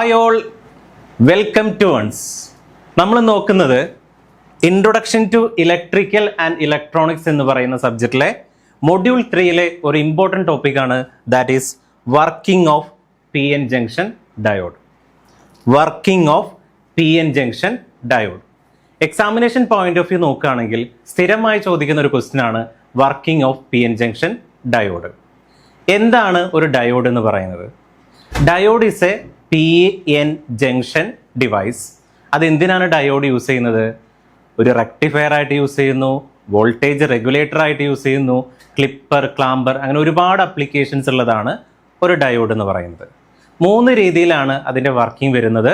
Hi all, welcome to ones. നമ്മൾ നോക്കുന്നത് introduction to electrical and electronics എന്ന് പറയുന്ന സബ്ജക്റ്റിലെ മൊഡ്യൂൾ 3-ലെ ഒരു ഇമ്പോർട്ടൻറ്റ് ടോപ്പിക്കാണ്. That is working of P N junction diode. Working of P N junction diode. Examination point of view നോക്കുകയാണെങ്കിൽ സ്ഥിരമായി ചോദിക്കുന്ന ഒരു ക്വസ്റ്റ്യൻ ആണ് working of P N junction diode. എന്താണ് ഒരു ഡയോഡ് എന്ന് പറയുന്നത്? Diode is a P N junction device. അതെന്തിനാണ് ഡയോഡ് യൂസ് ചെയ്യുന്നത്? ഒരു റെക്ടിഫയർ ആയിട്ട് യൂസ് ചെയ്യുന്നു, വോൾട്ടേജ് റെഗുലേറ്റർ ആയിട്ട് യൂസ് ചെയ്യുന്നു, ക്ലിപ്പർ, ക്ലാമ്പർ, അങ്ങനെ ഒരുപാട് അപ്ലിക്കേഷൻസ് ഉള്ളതാണ് ഒരു ഡയോഡ് എന്ന് പറയുന്നത്. 3 രീതിയിലാണ് അതിൻ്റെ വർക്കിംഗ് വരുന്നത്.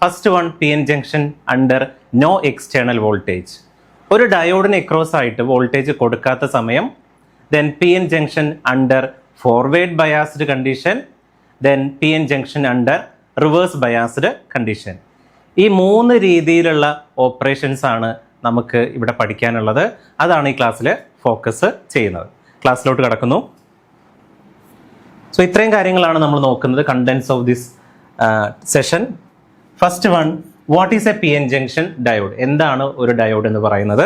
First one, P N junction under no external voltage. ഒരു ഡയോഡിന് എക്രോസ് ആയിട്ട് വോൾട്ടേജ് കൊടുക്കാത്ത സമയം. Then P N junction under forward biased condition. Then P N junction under reverse biased condition. ഈ 3 രീതിയിലുള്ള ഓപ്പറേഷൻസ് ആണ് നമുക്ക് ഇവിടെ പഠിക്കാനുള്ളത്. അതാണ് ഈ ക്ലാസ്സിൽ ഫോക്കസ് ചെയ്യുന്നത്. ക്ലാസ്സിലോട്ട് കടക്കുന്നു. സോ ഇത്രയും കാര്യങ്ങളാണ് നമ്മൾ നോക്കുന്നത്, contents of this session. First one, what is a P N junction diode? എന്താണ് ഒരു ഡയോഡ് എന്ന് പറയുന്നത്?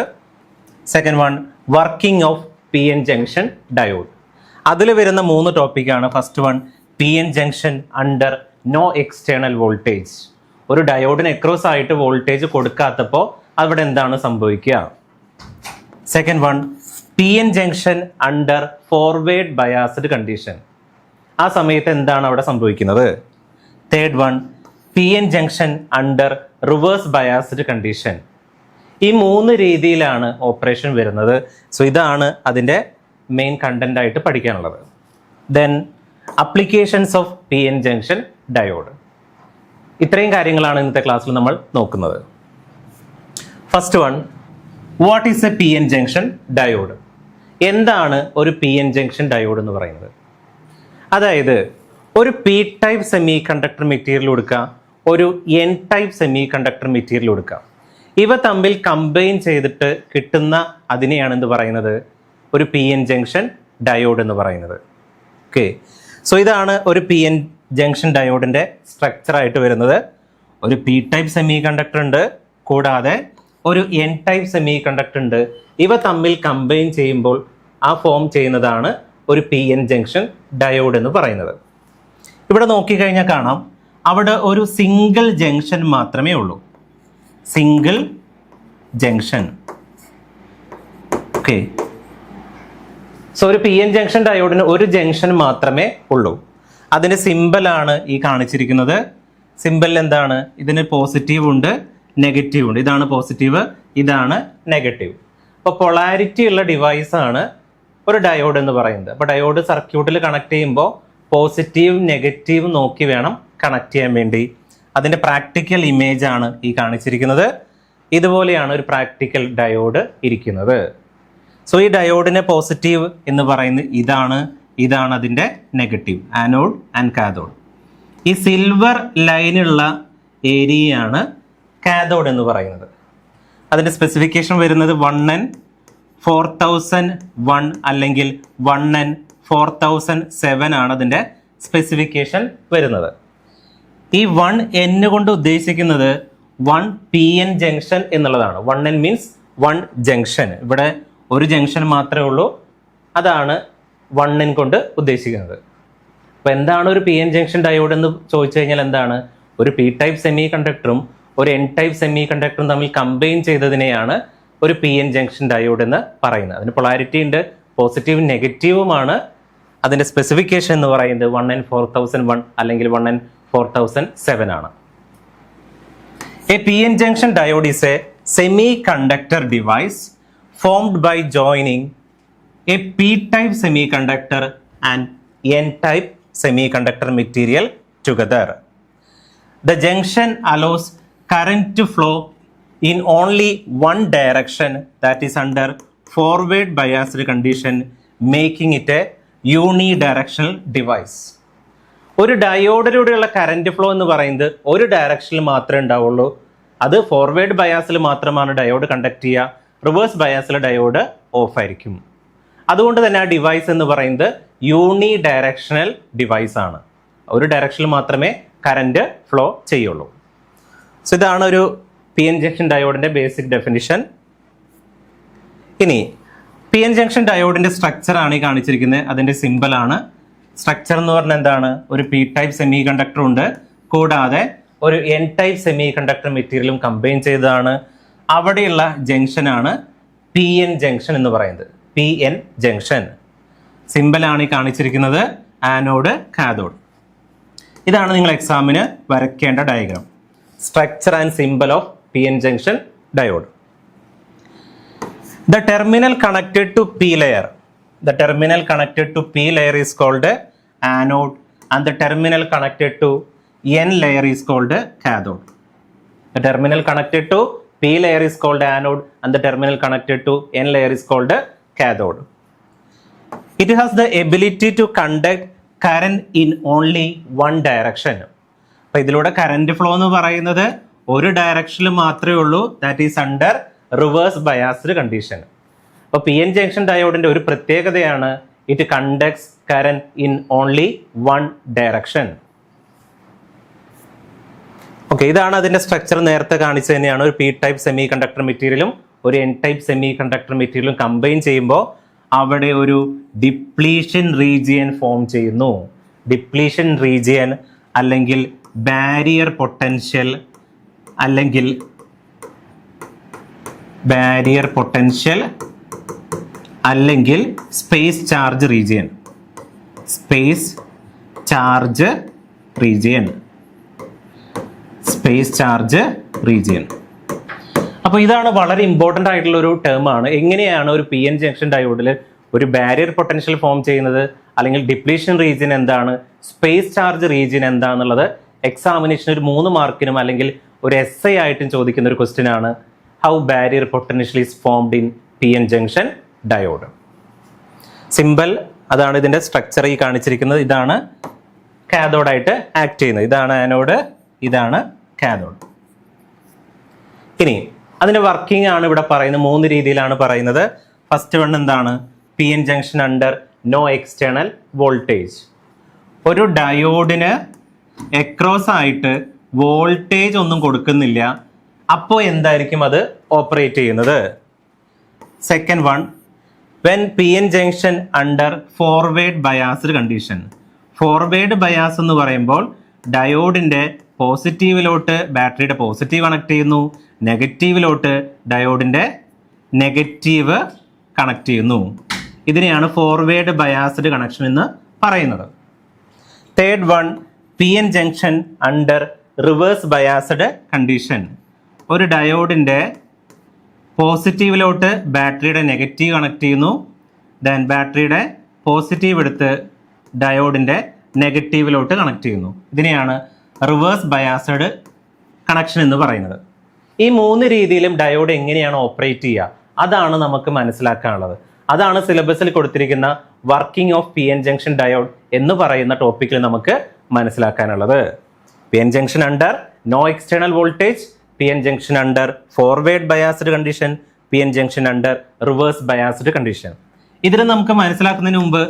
Second one, working of P N junction diode. അതിൽ വരുന്ന 3 ടോപ്പിക്കാണ്. First one, P N junction under no external voltage. ഒരു ഡയോഡിന് across ആയിട്ട് വോൾട്ടേജ് കൊടുക്കാത്തപ്പോൾ അവിടെ എന്താണ് സംഭവിക്കുക? Second one, P N junction under forward biased condition. ആ സമയത്ത് എന്താണ് അവിടെ സംഭവിക്കുന്നത്? Third one, P N junction under reverse biased condition. ഈ 3 രീതിയിലാണ് ഓപ്പറേഷൻ വരുന്നത്. സോ ഇതാണ് അതിൻ്റെ മെയിൻ കണ്ടന്റ് ആയിട്ട് പഠിക്കാനുള്ളത്. Then applications of P N junction diode. ഇത്രയും കാര്യങ്ങളാണ് ഇന്നത്തെ ക്ലാസ്സിൽ നമ്മൾ നോക്കുന്നത്. First one, what is a P N junction diode? എന്താണ് ഒരു പി എൻ ജംഗ്ഷൻ ഡയോഡ് എന്ന് പറയുന്നത്? അതായത് ഒരു P type semi conductor material കൊടുക്കുക, ഒരു N type semi conductor material കൊടുക്കുക. ഇവ തമ്മിൽ കമ്പൈൻ ചെയ്തിട്ട് കിട്ടുന്ന അതിനെയാണ് എന്ത് പറയുന്നത്? ഒരു പി എൻ ജംഗ്ഷൻ ഡയോഡ് എന്ന് പറയുന്നത്. ഓക്കെ, സോ ഇതാണ് ഒരു പി എൻ ജംഗ്ഷൻ ഡയോഡിൻ്റെ സ്ട്രക്ചർ ആയിട്ട് വരുന്നത്. ഒരു പി ടൈപ്പ് സെമി കണ്ടക്ടർ ഉണ്ട്, കൂടാതെ ഒരു എൻ ടൈപ്പ് സെമി കണ്ടക്ടർ ഉണ്ട്. ഇവ തമ്മിൽ കമ്പൈൻ ചെയ്യുമ്പോൾ ആ ഫോം ചെയ്യുന്നതാണ് ഒരു പി എൻ ജംഗ്ഷൻ ഡയോഡ് എന്ന് പറയുന്നത്. ഇവിടെ നോക്കിക്കഴിഞ്ഞാൽ കാണാം, അവിടെ ഒരു സിംഗിൾ ജംഗ്ഷൻ മാത്രമേ ഉള്ളൂ. Single junction. ഓക്കെ, സോ ഒരു പി എൻ ജംഗ്ഷൻ ഡയോഡിന് ഒരു ജംഗ്ഷൻ മാത്രമേ ഉള്ളൂ. അതിൻ്റെ സിമ്പലാണ് ഈ കാണിച്ചിരിക്കുന്നത്. സിമ്പൽ എന്താണ്? ഇതിന് പോസിറ്റീവ് ഉണ്ട്, നെഗറ്റീവ് ഉണ്ട്. ഇതാണ് പോസിറ്റീവ്, ഇതാണ് നെഗറ്റീവ്. അപ്പോൾ പൊളാരിറ്റി ഉള്ള ഡിവൈസാണ് ഒരു ഡയോഡ് എന്ന് പറയുന്നത്. അപ്പോൾ ഡയോഡ് സർക്യൂട്ടിൽ കണക്ട് ചെയ്യുമ്പോൾ പോസിറ്റീവ് നെഗറ്റീവ് നോക്കി വേണം കണക്ട് ചെയ്യാൻ വേണ്ടി. അതിൻ്റെ പ്രാക്ടിക്കൽ ഇമേജ് ആണ് ഈ കാണിച്ചിരിക്കുന്നത്. ഇതുപോലെയാണ് ഒരു പ്രാക്ടിക്കൽ ഡയോഡ് ഇരിക്കുന്നത്. സോ ഈ ഡയോഡിനെ പോസിറ്റീവ് എന്ന് പറയുന്നത് ഇതാണ് അതിൻ്റെ നെഗറ്റീവ്, ആനോഡ് ആൻഡ് കാഥോഡ്. ഈ സിൽവർ ലൈനുള്ള ഏരിയയാണ് കാഥോഡ് എന്ന് പറയുന്നത്. അതിൻ്റെ സ്പെസിഫിക്കേഷൻ വരുന്നത് 1N4001 അല്ലെങ്കിൽ 1N4007 ആണ് അതിൻ്റെ സ്പെസിഫിക്കേഷൻ വരുന്നത്. ഈ 1N കൊണ്ട് ഉദ്ദേശിക്കുന്നത് 1 പി എൻ ജംഗ്ഷൻ എന്നുള്ളതാണ്. 1N means 1 junction. ഇവിടെ ഒരു ജംഗ്ഷൻ മാത്രമേ ഉള്ളൂ, അതാണ് 1N കൊണ്ട് ഉദ്ദേശിക്കുന്നത്. അപ്പോൾ എന്താണ് ഒരു പി എൻ ജംഗ്ഷൻ ഡയോഡ് എന്ന് ചോദിച്ചു കഴിഞ്ഞാൽ എന്താണ്? ഒരു പി ടൈപ്പ് സെമി കണ്ടക്ടറും ഒരു എൻ ടൈപ്പ് സെമി കണ്ടക്ടറും തമ്മിൽ കമ്പൈൻ ചെയ്തതിനെയാണ് ഒരു പി എൻ ജംഗ്ഷൻ ഡയോഡ് എന്ന് പറയുന്നത്. അതിന് പൊളാരിറ്റി ഉണ്ട്, പോസിറ്റീവും നെഗറ്റീവുമാണ്. അതിൻ്റെ സ്പെസിഫിക്കേഷൻ എന്ന് പറയുന്നത് 1N4001 അല്ലെങ്കിൽ 1N4007 ആണ്. A P N junction diode is A semi conductor device formed by joining a p-type semiconductor and n-type semiconductor material together. The junction allows current to flow in only one direction, that is under forward biased condition, making it a unidirectional device. ഒരു ഡയോഡിലൂടെയുള്ള current flow എന്ന് പറയുന്നത് ഒരു ഡയറക്ഷനിൽ മാത്രമേ ഉണ്ടാവുള്ളൂ. അത് forward ബയാസിൽ മാത്രമാണ് diode conduct ചെയ്യുക. റിവേഴ്സ് ബയാസിലെ ഡയോഡ് ഓഫ് ആയിരിക്കും. അതുകൊണ്ട് തന്നെ ആ ഡിവൈസ് എന്ന് പറയുന്നത് യൂണി ഡയറക്ഷണൽ ഡിവൈസ് ആണ്. ഒരു ഡയറക്ഷനിൽ മാത്രമേ കറന്റ് ഫ്ലോ ചെയ്യുള്ളൂ. സോ ഇതാണ് ഒരു പി എൻ ജംഗ്ഷൻ ഡയോഡിന്റെ ബേസിക് ഡെഫിനിഷൻ. ഇനി പി എൻ ജംഗ്ഷൻ ഡയോഡിന്റെ സ്ട്രക്ചർ ആണ് ഈ കാണിച്ചിരിക്കുന്നത്. അതിന്റെ സിമ്പിൾ ആണ്. സ്ട്രക്ചർ എന്ന് പറഞ്ഞാൽ എന്താണ്? ഒരു പി ടൈപ്പ് സെമി കണ്ടക്ടർ ഉണ്ട്, കൂടാതെ ഒരു എൻ ടൈപ്പ് സെമി കണ്ടക്ടർ മെറ്റീരിയലും കമ്പൈൻ ചെയ്തതാണ്. അവിടെയുള്ള ജംഗ്ഷൻ ആണ് പി എൻ ജംഗ്ഷൻ എന്ന് പറയുന്നത്. പി എൻ ജംഗ്ഷൻ സിമ്പിൾ ആണ് ഈ കാണിച്ചിരിക്കുന്നത്. Anode, cathode. ഇതാണ് നിങ്ങൾ എക്സാമിന് വരയ്ക്കേണ്ട diagram. Structure and simple of P N junction diode. The terminal connected to P layer. The terminal connected to P layer is called anode, and the terminal connected to N layer is called cathode. The terminal connected to P layer is called anode, and the terminal connected to N layer is called cathode. It has the ability to conduct current in only one direction. അപ്പോൾ ഇതിലൂടെ current flow എന്ന് പറയുന്നത് ഒരു ഡയറക്ഷനിൽ മാത്രമേ ഉള്ളൂ. That is under reverse biased condition. അപ്പോൾ P N junction ഡയോഡിന്റെ ഒരു പ്രത്യേകതയാണ് it conducts current in only one direction. Okay, ഇതാണ് അതിന്റെ സ്ട്രക്ചർ. നേരത്തെ കാണിച്ചു തന്നെയാണ്. ഒരു പി ടൈപ്പ് സെമി കണ്ടക്ടർ മെറ്റീരിയലും ഒരു എൻ ടൈപ്പ് സെമി കണ്ടക്ടർ മെറ്റീരിയലും കമ്പൈൻ ചെയ്യുമ്പോൾ അവിടെ ഒരു ഡിപ്ലീഷൻ റീജിയൻ ഫോം ചെയ്യുന്നു. ഡിപ്ലീഷൻ റീജിയൻ അല്ലെങ്കിൽ ബാരിയർ പൊട്ടൻഷ്യൽ അല്ലെങ്കിൽ ബാരിയർ പൊട്ടൻഷ്യൽ അല്ലെങ്കിൽ space charge region. Space charge region. Space charge region. അപ്പോൾ ഇതാണ് വളരെ ഇമ്പോർട്ടൻ്റ് ആയിട്ടുള്ള ഒരു ടേം ആണ്. എങ്ങനെയാണ് ഒരു പി എൻ ജംഗ്ഷൻ ഡയോഡിൽ ഒരു ബാരിയർ പൊട്ടൻഷ്യൽ ഫോം ചെയ്യുന്നത്, അല്ലെങ്കിൽ ഡിപ്ലീഷൻ റീജിയൻ എന്താണ്, സ്പേസ് ചാർജ് റീജിയൻ എന്താണെന്നുള്ളത് എക്സാമിനേഷൻ ഒരു 3 മാർക്കിനും അല്ലെങ്കിൽ ഒരു എസ് ഐ ആയിട്ടും ചോദിക്കുന്ന ഒരു ക്വസ്റ്റ്യൻ ആണ്. How barrier potential is formed in P N junction diode. Simple അതാണ്. ഇതിന്റെ സ്ട്രക്ചർ ഈ കാണിച്ചിരിക്കുന്നത്. ഇതാണ് കാഥോഡായിട്ട് ആക്ട് ചെയ്യുന്നത്. ഇതാണ് ആനോഡ്, ഇതാണ് കാഥോഡ്. ഇനി അതിന്റെ വർക്കിംഗ് ആണ് ഇവിടെ പറയുന്നത്. 3 രീതിയിലാണ് പറയുന്നത്. ഫസ്റ്റ് വൺ എന്താണ്? P N junction under no external voltage. ഒരു ഡയോഡിന് എക്രോസ് ആയിട്ട് വോൾട്ടേജ് ഒന്നും കൊടുക്കുന്നില്ല, അപ്പോൾ എന്തായിരിക്കും അത് ഓപ്പറേറ്റ് ചെയ്യുന്നത്? Second one, when P N junction under forward biased condition. Forward bias എന്ന് പറയുമ്പോൾ ഡയോഡിന്റെ പോസിറ്റീവിലോട്ട് ബാറ്ററിയുടെ പോസിറ്റീവ് കണക്ട് ചെയ്യുന്നു, നെഗറ്റീവിലോട്ട് ഡയോഡിന്റെ നെഗറ്റീവ് കണക്ട് ചെയ്യുന്നു. ഇതിനെയാണ് ഫോർവേഡ് ബയാസ്ഡ് കണക്ഷൻ എന്ന് പറയുന്നത്. Third one, P N junction under reverse biased condition. ഒരു ഡയോഡിന്റെ പോസിറ്റീവിലോട്ട് ബാറ്ററിയുടെ നെഗറ്റീവ് കണക്ട് ചെയ്യുന്നു, ദെൻ ബാറ്ററിയുടെ പോസിറ്റീവ് എടുത്ത് ഡയോഡിന്റെ നെഗറ്റീവിലോട്ട് കണക്ട് ചെയ്യുന്നു. ഇതിനെയാണ് റിവേഴ്സ് ബയാസ്ഡ് കണക്ഷൻ എന്ന് പറയുന്നത്. ഈ 3 രീതിയിലും ഡയോഡ് എങ്ങനെയാണ് ഓപ്പറേറ്റ് ചെയ്യുക അതാണ് നമുക്ക് മനസ്സിലാക്കാനുള്ളത്. അതാണ് സിലബസിൽ കൊടുത്തിരിക്കുന്ന working of P N junction diode എന്ന് പറയുന്ന ടോപ്പിക്കിൽ നമുക്ക് മനസ്സിലാക്കാനുള്ളത്. P N junction under no external voltage, P N junction under forward biased condition, P N junction under reverse biased condition. ഇതിന് നമുക്ക് മനസ്സിലാക്കുന്നതിന് മുമ്പ്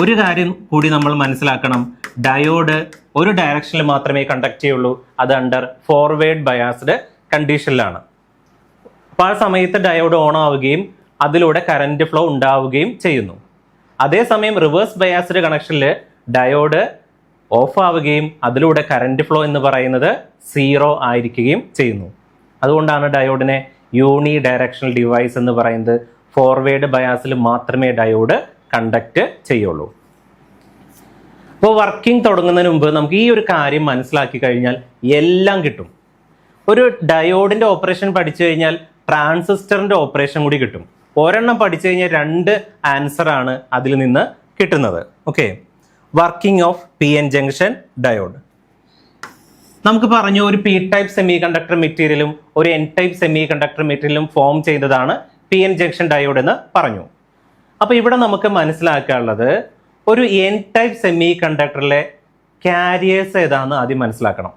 ഒരു കാര്യം കൂടി നമ്മൾ മനസ്സിലാക്കണം. ഡയോഡ് ഒരു ഡയറക്ഷനിൽ മാത്രമേ കണ്ടക്ട് ചെയ്യുള്ളൂ. അത് അണ്ടർ ഫോർവേഡ് ബയാസ്ഡ് കണ്ടീഷനിലാണ്. അപ്പോൾ ആ സമയത്ത് ഡയോഡ് ഓൺ ആവുകയും അതിലൂടെ കറന്റ് ഫ്ലോ ഉണ്ടാവുകയും ചെയ്യുന്നു. അതേസമയം റിവേഴ്സ് ബയാസ്ഡ് കണക്ഷനിൽ ഡയോഡ് ഓഫ് ആവുകയും അതിലൂടെ കറന്റ് ഫ്ലോ എന്ന് പറയുന്നത് 0 ആയിരിക്കുകയും ചെയ്യുന്നു. അതുകൊണ്ടാണ് ഡയോഡിനെ യൂണി ഡയറക്ഷണൽ ഡിവൈസ് എന്ന് പറയുന്നത്. ഫോർവേഡ് ബയാസിൽ മാത്രമേ ഡയോഡ് കണ്ടക്ട് ചെയ്യുള്ളൂ. അപ്പോൾ വർക്കിംഗ് തുടങ്ങുന്നതിന് മുമ്പ് നമുക്ക് ഈ ഒരു കാര്യം മനസ്സിലാക്കി കഴിഞ്ഞാൽ എല്ലാം കിട്ടും. ഒരു ഡയോഡിന്റെ ഓപ്പറേഷൻ പഠിച്ചു കഴിഞ്ഞാൽ ട്രാൻസിസ്റ്ററിന്റെ ഓപ്പറേഷൻ കൂടി കിട്ടും. ഒരെണ്ണം പഠിച്ചു കഴിഞ്ഞാൽ 2 ആൻസർ ആണ് അതിൽ നിന്ന് കിട്ടുന്നത്. Okay, working of P N junction diode. നമുക്ക് പറഞ്ഞു ഒരു പി ടൈപ്പ് സെമി കണ്ടക്ടർ മെറ്റീരിയലും ഒരു എൻ ടൈപ്പ് സെമി കണ്ടക്ടർ മെറ്റീരിയലും ഫോം ചെയ്തതാണ് പി എൻ ജംഗ്ഷൻ ഡയോഡ് എന്ന് പറഞ്ഞു. അപ്പൊ ഇവിടെ നമുക്ക് മനസ്സിലാക്കാനുള്ളത് ഒരു എൻ ടൈപ്പ് സെമി കണ്ടക്ടറിലെ കാരിയേഴ്സ് ഏതാണെന്ന് ആദ്യം മനസ്സിലാക്കണം.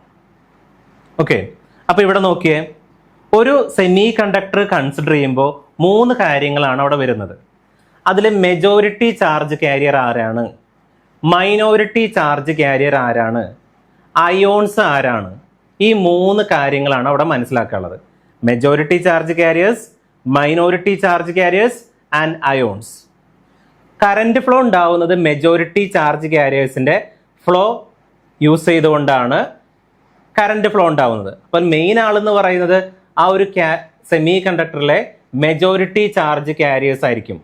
ഓക്കെ, അപ്പൊ ഇവിടെ നോക്കിയേ, ഒരു സെമി കണ്ടക്ടർ കൺസിഡർ ചെയ്യുമ്പോൾ 3 കാര്യങ്ങളാണ് അവിടെ വരുന്നത്. അതിൽ മെജോറിറ്റി ചാർജ് കാരിയർ ആരാണ്, മൈനോറിറ്റി ചാർജ് കാരിയർ ആരാണ്, അയോൺസ് ആരാണ്? ഈ 3 കാര്യങ്ങളാണ് അവിടെ മനസ്സിലാക്കാനുള്ളത്. Majority charge carriers, minority charge carriers and ions. Current flow ഉണ്ടാവുന്നത് മെജോറിറ്റി ചാർജ് കാരിയേഴ്സിന്റെ ഫ്ലോ യൂസ് ചെയ്തുകൊണ്ടാണ് കറന്റ് ഫ്ലോ ഉണ്ടാവുന്നത്. അപ്പോൾ മെയിൻ ആളെന്ന് പറയുന്നത് ആ ഒരു സെമി കണ്ടക്ടറിലെ മെജോറിറ്റി ചാർജ് കാരിയേഴ്സ് ആയിരിക്കും.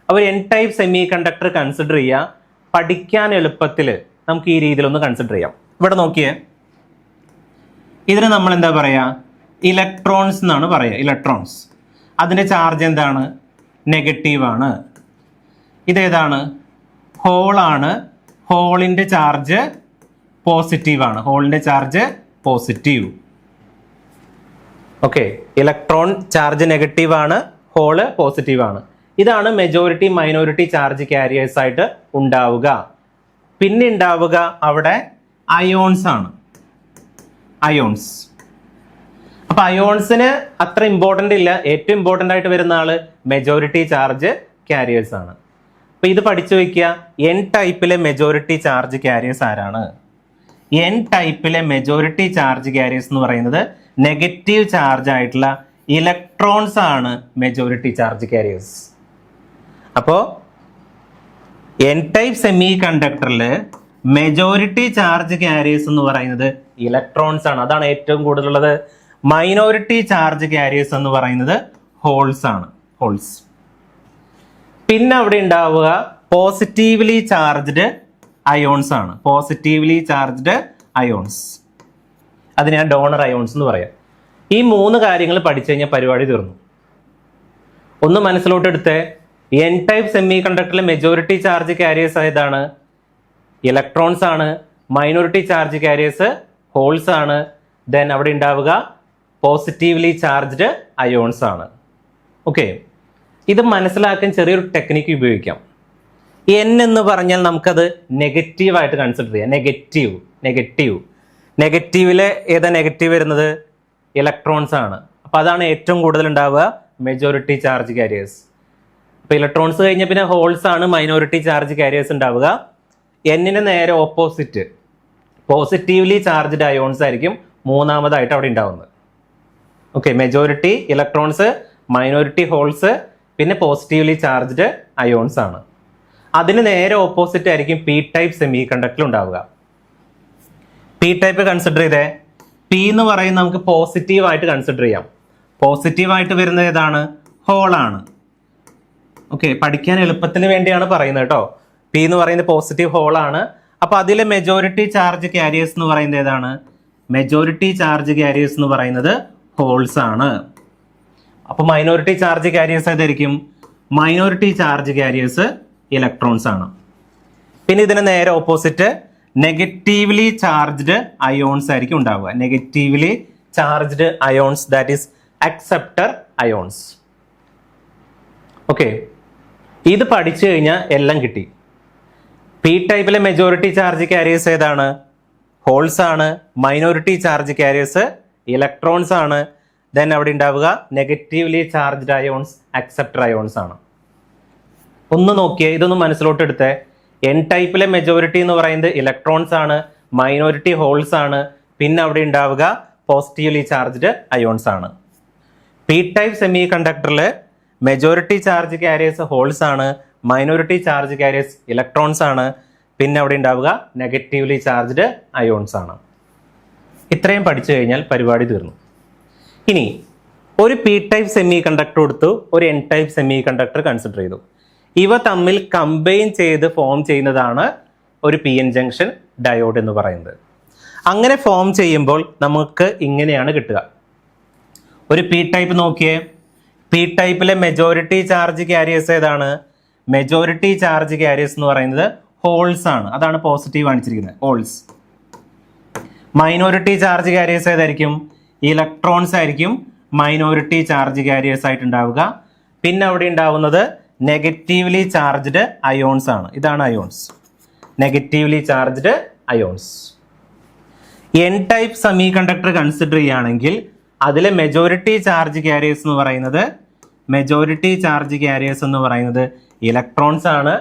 അവർ N type semiconductor consider ചെയ്യുക. പഠിക്കാൻ എളുപ്പത്തിൽ നമുക്ക് ഈ രീതിയിലൊന്ന് കൺസിഡർ ചെയ്യാം. ഇവിടെ നോക്കിയേ, ഇതിന് നമ്മൾ എന്താ പറയുക? ഇലക്ട്രോൺസ് എന്നാണ് പറയുക. ഇലക്ട്രോൺസ്, അതിൻ്റെ ചാർജ് എന്താണ്? നെഗറ്റീവാണ്. ഇതേതാണ്? ഹോളാണ്. ഹോളിൻ്റെ ചാർജ് പോസിറ്റീവാണ്. ഹോളിൻ്റെ charge positive. Okay, electron charge നെഗറ്റീവാണ്, ഹോള് പോസിറ്റീവാണ്. ഇതാണ് മെജോറിറ്റി മൈനോറിറ്റി ചാർജ് കാരിയേഴ്സ് ആയിട്ട് ഉണ്ടാവുക. പിന്നെ ഉണ്ടാവുക അവിടെ അയോൺസ് ആണ്. അയോൺസ്. അപ്പൊ അയോൺസിന് അത്ര ഇമ്പോർട്ടൻ്റ് ഇല്ല. ഏറ്റവും ഇമ്പോർട്ടൻ്റ് ആയിട്ട് വരുന്ന ആള് മെജോറിറ്റി ചാർജ് കാരിയേഴ്സ് ആണ്. അപ്പൊ ഇത് പഠിച്ചു വെക്കുക. എൻ ടൈപ്പിലെ മെജോറിറ്റി ചാർജ് കാരിയേഴ്സ് ആരാണ്? എൻ ടൈപ്പിലെ മെജോറിറ്റി ചാർജ് കാരിയേഴ്സ് എന്ന് പറയുന്നത് നെഗറ്റീവ് ചാർജ് ആയിട്ടുള്ള ഇലക്ട്രോൺസ് ആണ് മെജോറിറ്റി ചാർജ് കാരിയേഴ്സ്. അപ്പോൾ എൻ ടൈപ്പ് സെമി കണ്ടക്ടറിൽ മെജോറിറ്റി ചാർജ് കാരിയേഴ്സ് എന്ന് പറയുന്നത് ഇലക്ട്രോൺസ് ആണ്. അതാണ് ഏറ്റവും കൂടുതലുള്ളത്. മൈനോറിറ്റി ചാർജ് കാരിയേഴ്സ് എന്ന് പറയുന്നത് ഹോൾസ് ആണ്. ഹോൾസ്. പിന്നെ അവിടെ ഉണ്ടാവുക പോസിറ്റീവ്ലി ചാർജ്ഡ് അയോൺസ് ആണ്. പോസിറ്റീവ്ലി ചാർജ്ഡ് അയോൺസ്, അതിനെ ഞാൻ ഡോണർ അയോൺസ് എന്ന് പറയാം. ഈ 3 കാര്യങ്ങൾ പഠിച്ചു കഴിഞ്ഞാൽ പരിപാടി തീർന്നു. ഒന്ന് മനസ്സിലോട്ട് എടുത്തേ. എൻ ടൈപ്പ് സെമി കണ്ടക്ടറിലെ മെജോറിറ്റി ചാർജ് കാരിയേഴ്സ് ഏതാണ്? ഇലക്ട്രോൺസ് ആണ്. മൈനോറിറ്റി ചാർജ് കാരിയേഴ്സ് ഹോൾസ് ആണ്. ദെൻ അവിടെ ഉണ്ടാവുക പോസിറ്റീവ്ലി ചാർജ്ഡ് അയോൺസ് ആണ്. ഓക്കെ, ഇത് മനസ്സിലാക്കാൻ ചെറിയൊരു ടെക്നിക്ക് ഉപയോഗിക്കാം. എൻ എന്ന് പറഞ്ഞാൽ നമുക്കത് നെഗറ്റീവായിട്ട് കൺസിഡർ ചെയ്യാം. നെഗറ്റീവ്. നെഗറ്റീവ്. നെഗറ്റീവിലെ ഏതാ നെഗറ്റീവ് വരുന്നത്? ഇലക്ട്രോൺസ് ആണ്. അപ്പം അതാണ് ഏറ്റവും കൂടുതൽ ഉണ്ടാവുക മെജോറിറ്റി ചാർജ് കാരിയേഴ്സ്. അപ്പോൾ ഇലക്ട്രോൺസ് കഴിഞ്ഞ പിന്നെ ഹോൾസ് ആണ് മൈനോറിറ്റി ചാർജ് കാരിയേഴ്സ് ഉണ്ടാവുക. എന്നിന് നേരെ ഓപ്പോസിറ്റ് പോസിറ്റീവ്ലി ചാർജ്ഡ് അയോൺസ് ആയിരിക്കും മൂന്നാമതായിട്ട് അവിടെ ഉണ്ടാവുന്നത്. Okay, majority electrons, minority holes, പിന്നെ പോസിറ്റീവ്ലി ചാർജ്ഡ് അയോൺസ് ആണ്. അതിന് നേരെ ഓപ്പോസിറ്റ് ആയിരിക്കും പി ടൈപ്പ് സെമി കണ്ടക്ടർ ഉണ്ടാവുക. പി ടൈപ്പ് കൺസിഡർ ചെയ്തേ. പി എന്ന് പറയുന്നത് നമുക്ക് പോസിറ്റീവ് ആയിട്ട് കൺസിഡർ ചെയ്യാം. പോസിറ്റീവ് ആയിട്ട് വരുന്നത് ഏതാണ്? ഹോളാണ്. ഓക്കെ, പഠിക്കാൻ എളുപ്പത്തിന് വേണ്ടിയാണ് പറയുന്നത് കേട്ടോ. പി എന്ന് പറയുന്നത് പോസിറ്റീവ് ഹോളാണ്. അപ്പൊ അതിലെ മെജോറിറ്റി ചാർജ് കാരിയേഴ്സ് എന്ന് പറയുന്നത് ഏതാണ്? മെജോറിറ്റി ചാർജ് കാരിയേഴ്സ് എന്ന് പറയുന്നത് ഹോൾസ് ആണ്. അപ്പൊ മൈനോറിറ്റി ചാർജ് കാരിയേഴ്സ് ഏതായിരിക്കും? മൈനോറിറ്റി ചാർജ് കാരിയേഴ്സ് ഇലക്ട്രോൺസ് ആണ്. പിന്നെ ഇതിന് നേരെ ഓപ്പോസിറ്റ് നെഗറ്റീവ്ലി ചാർജ്ഡ് അയോൺസ് ആയിരിക്കും ഉണ്ടാവുക. Negatively charged ions, that is acceptor ions. Okay, ഇത് പഠിച്ചു കഴിഞ്ഞാൽ എല്ലാം കിട്ടി. പി ടൈപ്പിലെ മെജോറിറ്റി ചാർജ് കാരിയേഴ്സ് ഏതാണ്? ഹോൾസ് ആണ്. മൈനോറിറ്റി ചാർജ് കാരിയേഴ്സ് ഇലക്ട്രോൺസ് ആണ്. ദെൻ അവിടെ ഉണ്ടാവുക negatively charged ions, acceptor ions ആണ്. ഒന്ന് നോക്കിയേ, ഇതൊന്ന് മനസ്സിലോട്ട് എടുത്തേ. എൻ ടൈപ്പിലെ മെജോറിറ്റി എന്ന് പറയുന്നത് ഇലക്ട്രോൺസ് ആണ്, മൈനോറിറ്റി ഹോൾസ് ആണ്, പിന്നെ അവിടെ ഉണ്ടാവുക പോസിറ്റീവ്ലി ചാർജ്ഡ് അയോൺസ് ആണ്. പി ടൈപ്പ് സെമി കണ്ടക്ടറിൽ മെജോറിറ്റി ചാർജ് കാരിയേഴ്സ് ഹോൾസ് ആണ്, മൈനോറിറ്റി ചാർജ് കാരിയേഴ്സ് ഇലക്ട്രോൺസ് ആണ്, പിന്നെ അവിടെ ഉണ്ടാവുക നെഗറ്റീവ്ലി ചാർജ്ഡ് അയോൺസ് ആണ്. ഇത്രയും പഠിച്ചു കഴിഞ്ഞാൽ പരിപാടി തീർന്നു. ഇനി ഒരു പി ടൈപ്പ് സെമി കണ്ടക്ടർ കൊടുത്തു, ഒരു N type semiconductor consider ചെയ്തു. ഇവ തമ്മിൽ കമ്പൈൻ ചെയ്ത് ഫോം ചെയ്യുന്നതാണ് ഒരു പി എൻ ജംഗ്ഷൻ ഡയോഡ് എന്ന് പറയുന്നത്. അങ്ങനെ ഫോം ചെയ്യുമ്പോൾ നമുക്ക് ഇങ്ങനെയാണ് കിട്ടുക. ഒരു പി ടൈപ്പ് നോക്കിയേ. പി ടൈപ്പിലെ മെജോറിറ്റി ചാർജ് കാരിയേഴ്സ് ഏതാണ്? മെജോറിറ്റി ചാർജ് കാരിയേഴ്സ് എന്ന് പറയുന്നത് ഹോൾസ് ആണ്. അതാണ് പോസിറ്റീവ് കാണിച്ചിരിക്കുന്നത്, ഹോൾസ്. മൈനോറിറ്റി ചാർജ് കാരിയേഴ്സ് ഏതായിരിക്കും? ഇലക്ട്രോൺസ് ആയിരിക്കും മൈനോറിറ്റി ചാർജ് കാരിയേഴ്സ് ആയിട്ട് ഉണ്ടാവുക. പിന്നെ അവിടെ ഉണ്ടാവുന്നത് നെഗറ്റീവ്ലി ചാർജ്ഡ് അയോൺസ് ആണ്. ഇതാണ് ions, negatively charged ions. N type semiconductor consider ചെയ്യുകയാണെങ്കിൽ അതിലെ മെജോറിറ്റി ചാർജ് കാരിയേഴ്സ് എന്ന് പറയുന്നത് ഇലക്ട്രോൺസ് ആണ്.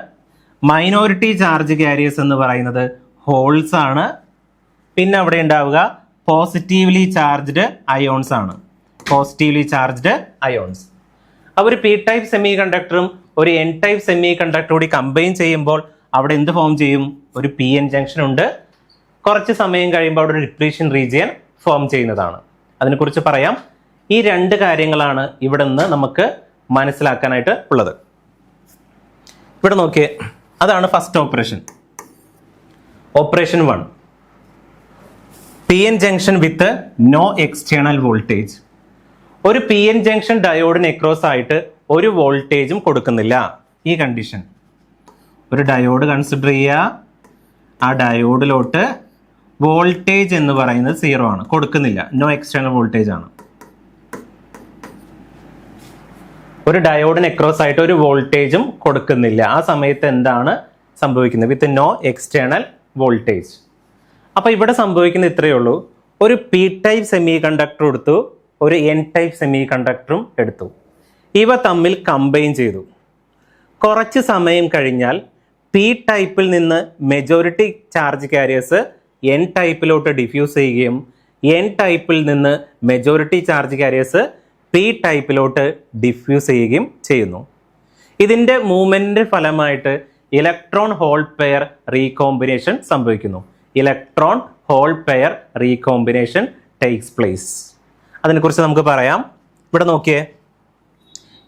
മൈനോറിറ്റി ചാർജ് കാരിയേഴ്സ് എന്ന് പറയുന്നത് ഹോൾസ് ആണ്. പിന്നെ അവിടെ ഉണ്ടാവുക പോസിറ്റീവ്ലി ചാർജ്ഡ് അയോൺസ് ആണ്. Positively charged ions. അപ്പോൾ ഒരു പി ടൈപ്പ് സെമി കണ്ടക്ടറും ഒരു എൻ ടൈപ്പ് സെമി കണ്ടക്ടറും കൂടി കമ്പൈൻ ചെയ്യുമ്പോൾ അവിടെ എന്ത് ഫോം ചെയ്യും? ഒരു പി എൻ ജംഗ്ഷൻ ഉണ്ട്. കുറച്ച് സമയം കഴിയുമ്പോൾ അവിടെ ഒരു ഡിപ്ലീഷൻ റീജിയൻ ഫോം ചെയ്യുന്നതാണ്. അതിനെക്കുറിച്ച് പറയാം. ഈ രണ്ട് കാര്യങ്ങളാണ് ഇവിടെ നിന്ന് നമുക്ക് മനസ്സിലാക്കാനായിട്ട് ഉള്ളത്. ഇവിടെ നോക്കിയേ, അതാണ് first operation. Operation 1, P N junction with no external voltage. ഒരു പി എൻ ജംഗ്ഷൻ ഡയോഡിന് എക്രോസ് ആയിട്ട് ഒരു വോൾട്ടേജും കൊടുക്കുന്നില്ല. ഈ കണ്ടീഷൻ, ഒരു ഡയോഡ് കൺസിഡർ ചെയ്യുക. ആ ഡയോഡിലോട്ട് വോൾട്ടേജ് എന്ന് പറയുന്നത് 0 ആണ്, കൊടുക്കുന്നില്ല, നോ എക്സ്റ്റേണൽ വോൾട്ടേജ് ആണ്. ഒരു ഡയോഡിന് എക്രോസ് ആയിട്ട് ഒരു വോൾട്ടേജും കൊടുക്കുന്നില്ല. ആ സമയത്ത് എന്താണ് സംഭവിക്കുന്നത്? With no external voltage. അപ്പൊ ഇവിടെ സംഭവിക്കുന്നത് ഇത്രയേ ഉള്ളൂ. ഒരു പി ടൈപ്പ് സെമി കണ്ടക്ടർ എടുത്തു, ഒരു എൻ ടൈപ്പ് സെമി കണ്ടക്ടറും എടുത്തു. ഇവ തമ്മിൽ കമ്പൈൻ ചെയ്തു. കുറച്ച് സമയം കഴിഞ്ഞാൽ പി ടൈപ്പിൽ നിന്ന് മെജോറിറ്റി ചാർജ് കാരിയേഴ്സ് എൻ ടൈപ്പിലോട്ട് ഡിഫ്യൂസ് ചെയ്യുകയും എൻ ടൈപ്പിൽ നിന്ന് മെജോറിറ്റി ചാർജ് കാരിയേഴ്സ് പി ടൈപ്പിലോട്ട് ഡിഫ്യൂസ് ചെയ്യുകയും ചെയ്യുന്നു. ഇതിൻ്റെ മൂവ്മെൻറ്റിൻ്റെ ഫലമായിട്ട് ഇലക്ട്രോൺ ഹോൾ പെയർ റീകോമ്പിനേഷൻ സംഭവിക്കുന്നു. Electron hole pair recombination takes place. അതിനെക്കുറിച്ച് നമുക്ക് പറയാം. ഇവിടെ നോക്കിയേ,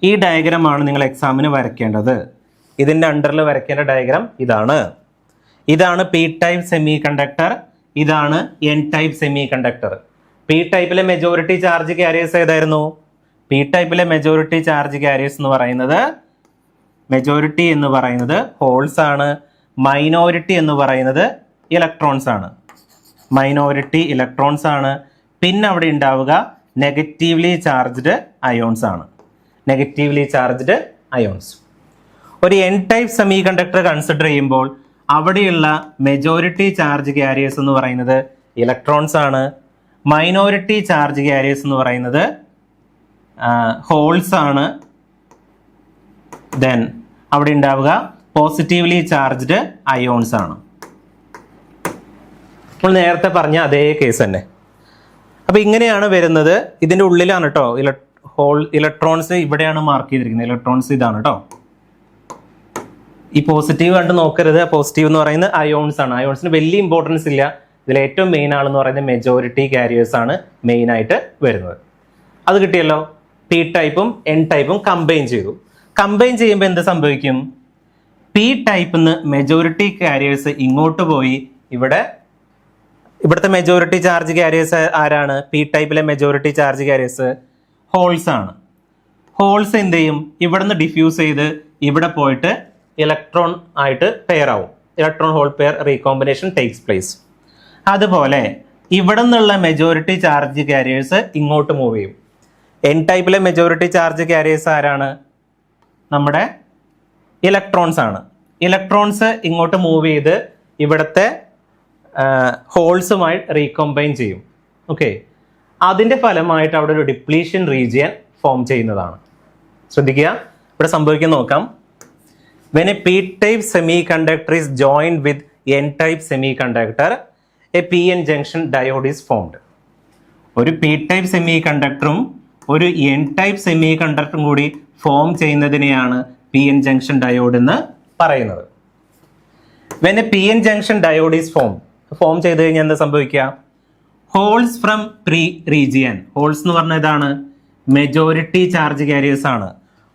ഈ ഡയഗ്രമാണ് നിങ്ങൾ എക്സാമിന് വരയ്ക്കേണ്ടത്. ഇതിൻ്റെ അണ്ടറിൽ വരയ്ക്കേണ്ട ഡയഗ്രാം ഇതാണ്. ഇതാണ് പി ടൈപ്പ് സെമി കണ്ടക്ടർ, ഇതാണ് N type semiconductor. P ടൈപ്പിലെ മെജോറിറ്റി ചാർജ് കാരിയേഴ്സ് ഏതായിരുന്നു? പി ടൈപ്പിലെ മെജോറിറ്റി ചാർജ് കാരിയേഴ്സ് എന്ന് പറയുന്നത്, മെജോറിറ്റി എന്ന് പറയുന്നത് ഹോൾസ് ആണ്. മൈനോറിറ്റി എന്ന് പറയുന്നത് ഇലക്ട്രോൺസ് ആണ്. മൈനോറിറ്റി ഇലക്ട്രോൺസ് ആണ്. പിന്നെ അവിടെ ഉണ്ടാവുക നെഗറ്റീവ്ലി ചാർജ്ഡ് അയോൺസ് ആണ്. Negatively charged ions. ഒരു N type semiconductor consider ചെയ്യുമ്പോൾ അവിടെയുള്ള മെജോറിറ്റി ചാർജ് കാരിയേഴ്സ് എന്ന് പറയുന്നത് ഇലക്ട്രോൺസ് ആണ്. മൈനോറിറ്റി ചാർജ് കാരിയേഴ്സ് എന്ന് പറയുന്നത് ഹോൾസ് ആണ്. ദെൻ അവിടെ ഉണ്ടാവുക പോസിറ്റീവ്ലി ചാർജ്ഡ് അയോൺസ് ആണ്. നമ്മൾ നേരത്തെ പറഞ്ഞ അതേ കേസ് തന്നെ. അപ്പൊ ഇങ്ങനെയാണ് വരുന്നത്. ഇതിന്റെ ഉള്ളിലാണ് കേട്ടോ ഇലക്ട്രോൺസ് ഇവിടെയാണ് മാർക്ക് ചെയ്തിരിക്കുന്നത്. ഇലക്ട്രോൺസ് ഇതാണ് കേട്ടോ. ഈ പോസിറ്റീവ് കണ്ട് നോക്കരുത്. പോസിറ്റീവ് എന്ന് പറയുന്നത് അയോൺസ് ആണ്. അയോൺസിന് വലിയ ഇമ്പോർട്ടൻസ് ഇല്ല. ഇതിൽ ഏറ്റവും മെയിൻ ആണെന്ന് പറയുന്നത് മെജോറിറ്റി കാരിയേഴ്സ് ആണ് മെയിൻ ആയിട്ട് വരുന്നത്. അത് കിട്ടിയല്ലോ. പി ടൈപ്പും എൻ ടൈപ്പും കമ്പൈൻ ചെയ്തു. കമ്പൈൻ ചെയ്യുമ്പോൾ എന്ത് സംഭവിക്കും? പി ടൈപ്പിൽ നിന്ന് മെജോറിറ്റി കാരിയേഴ്സ് ഇങ്ങോട്ട് പോയി ഇവിടുത്തെ മെജോറിറ്റി ചാർജ് കാരിയേഴ്സ് ആരാണ്? പി ടൈപ്പിലെ മെജോറിറ്റി ചാർജ് കാരിയേഴ്സ് ഹോൾസ് ആണ്. ഹോൾസ് എന്ത് ചെയ്യും? ഇവിടെ നിന്ന് ഡിഫ്യൂസ് ചെയ്ത് ഇവിടെ പോയിട്ട് ഇലക്ട്രോൺ ആയിട്ട് പെയർ ആവും. Electron hole pair recombination takes place. അതുപോലെ ഇവിടെ നിന്നുള്ള മെജോറിറ്റി ചാർജ് കാരിയേഴ്സ് ഇങ്ങോട്ട് മൂവ് ചെയ്യും. എൻ ടൈപ്പിലെ മെജോറിറ്റി ചാർജ് കാരിയേഴ്സ് ആരാണ്? നമ്മുടെ ഇലക്ട്രോൺസ് ആണ്. ഇലക്ട്രോൺസ് ഇങ്ങോട്ട് മൂവ് ചെയ്ത് ഇവിടുത്തെ ഹോൾസുമായി റീകോമ്പൈൻ ചെയ്യും. ഓക്കെ, അതിൻ്റെ ഫലമായിട്ട് അവിടെ ഒരു ഡിപ്ലീഷൻ റീജിയൻ ഫോം ചെയ്യുന്നതാണ്. ശ്രദ്ധിക്കുക, ഇവിടെ സംഭവിക്കാൻ നോക്കാം. When a p-type semiconductor is joined with n-type semiconductor, a p-n junction diode is formed. ഒരു p-type semiconductorഉം ഒരു n-type semiconductorഉം കൂടി ഫോം ചെയ്യുന്നതിനെയാണ് p-n junction diode എന്ന് പറയുന്നത്. When a p-n junction diode is formed, form ചെയ്ത് കഴിഞ്ഞാൽ എന്താ സംഭവിക്കുക? Holes from P region. Holes എന്ന് പറഞ്ഞ ഇതാണ് മെജോറിറ്റി ചാർജ് കാരിയേഴ്സ് ആണ്.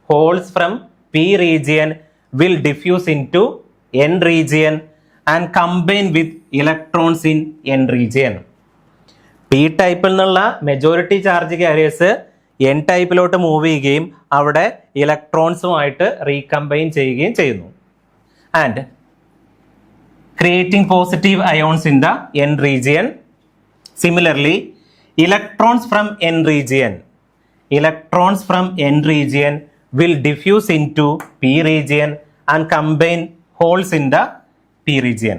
Holes from P region will diffuse into n region and combine with electrons in n region. P ടൈപ്പിൽ നിന്നുള്ള മെജോറിറ്റി ചാർജ് കാരിയേഴ്സ് എൻ ടൈപ്പിലോട്ട് മൂവ് ചെയ്യുകയും അവിടെ ഇലക്ട്രോൺസുമായിട്ട് റീകമ്പൈൻ ചെയ്യുകയും ചെയ്യുന്നു. And creating positive ions in the N region. Similarly electrons from N region will diffuse into p region and combine holes in the p region.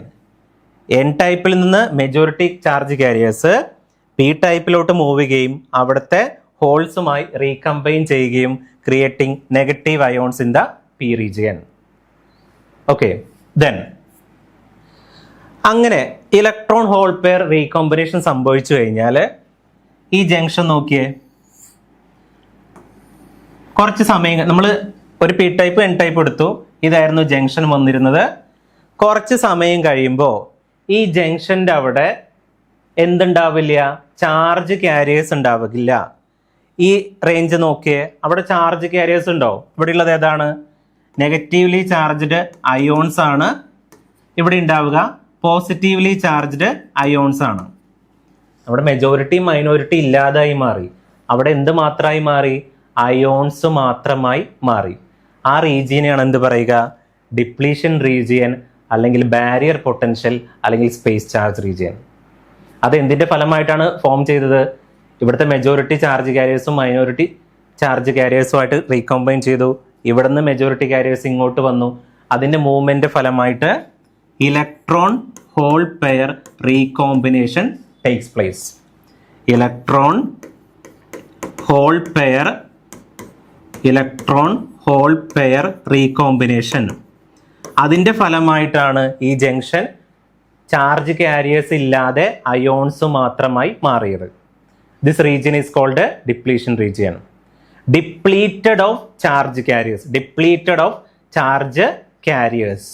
n ടൈപ്പിൽ നിന്ന് majority charge carriers P ടൈപ്പിലോട്ട് move ചെയ്യുകയും അവിടുത്തെ ഹോൾസുമായി recombine ചെയ്യുകയും creating negative ions in the P region. Okay, then അങ്ങനെ electron hole pair recombination സംഭവിച്ചു കഴിഞ്ഞാൽ ഈ ജംഗ്ഷൻ നോക്കിയേ, കുറച്ച് സമയം നമ്മൾ ഒരു പി ടൈപ്പ് എൻ ടൈപ്പ് എടുത്തു, ഇതായിരുന്നു ജംഗ്ഷൻ വന്നിരുന്നത്. കുറച്ച് സമയം കഴിയുമ്പോൾ ഈ ജംഗ്ഷൻ്റെ അവിടെ എന്തുണ്ടാവില്ല, ചാർജ് ക്യാരിയേഴ്സ് ഉണ്ടാവില്ല. ഈ റേഞ്ച് നോക്കിയേ, അവിടെ ചാർജ് ക്യാരിയേഴ്സ് ഉണ്ടോ? ഇവിടെ ഉള്ളത് ഏതാണ്? നെഗറ്റീവ്ലി ചാർജ്ഡ് അയോൺസ് ആണ് ഇവിടെ ഉണ്ടാവുക, പോസിറ്റീവ്ലി ചാർജ്ഡ് അയോൺസ് ആണ്. അവിടെ മെജോറിറ്റി മൈനോറിറ്റി ഇല്ലാതായി മാറി. അവിടെ എന്ത് മാത്രമായി മാറി? അയോൺസ് മാത്രമായി മാറി. ആ റീജിയനെയാണ് എന്ത് പറയുക? ഡിപ്ലീഷൻ റീജിയൻ, അല്ലെങ്കിൽ ബാരിയർ പൊട്ടൻഷ്യൽ, അല്ലെങ്കിൽ സ്പേസ് ചാർജ് റീജിയൻ. അത് എന്തിൻ്റെ ഫലമായിട്ടാണ് ഫോം ചെയ്തത്? ഇവിടുത്തെ മെജോറിറ്റി ചാർജ് കാരിയേഴ്സും മൈനോറിറ്റി ചാർജ് കാരിയേഴ്സുമായിട്ട് റീകോമ്പൈൻ ചെയ്തു. ഇവിടുന്ന് മെജോറിറ്റി കാരിയേഴ്സ് ഇങ്ങോട്ട് വന്നു. അതിൻ്റെ മൂവ്മെന്റ് ഫലമായിട്ട് electron hole pair recombination takes place. Electron hole pair recombination. അതിൻ്റെ ഫലമായിട്ടാണ് ഈ ജംഗ്ഷൻ ചാർജ് കാരിയേഴ്സ് ഇല്ലാതെ അയോൺസ് മാത്രമായി മാറിയത്. This region is called depletion region. Depleted of charge carriers,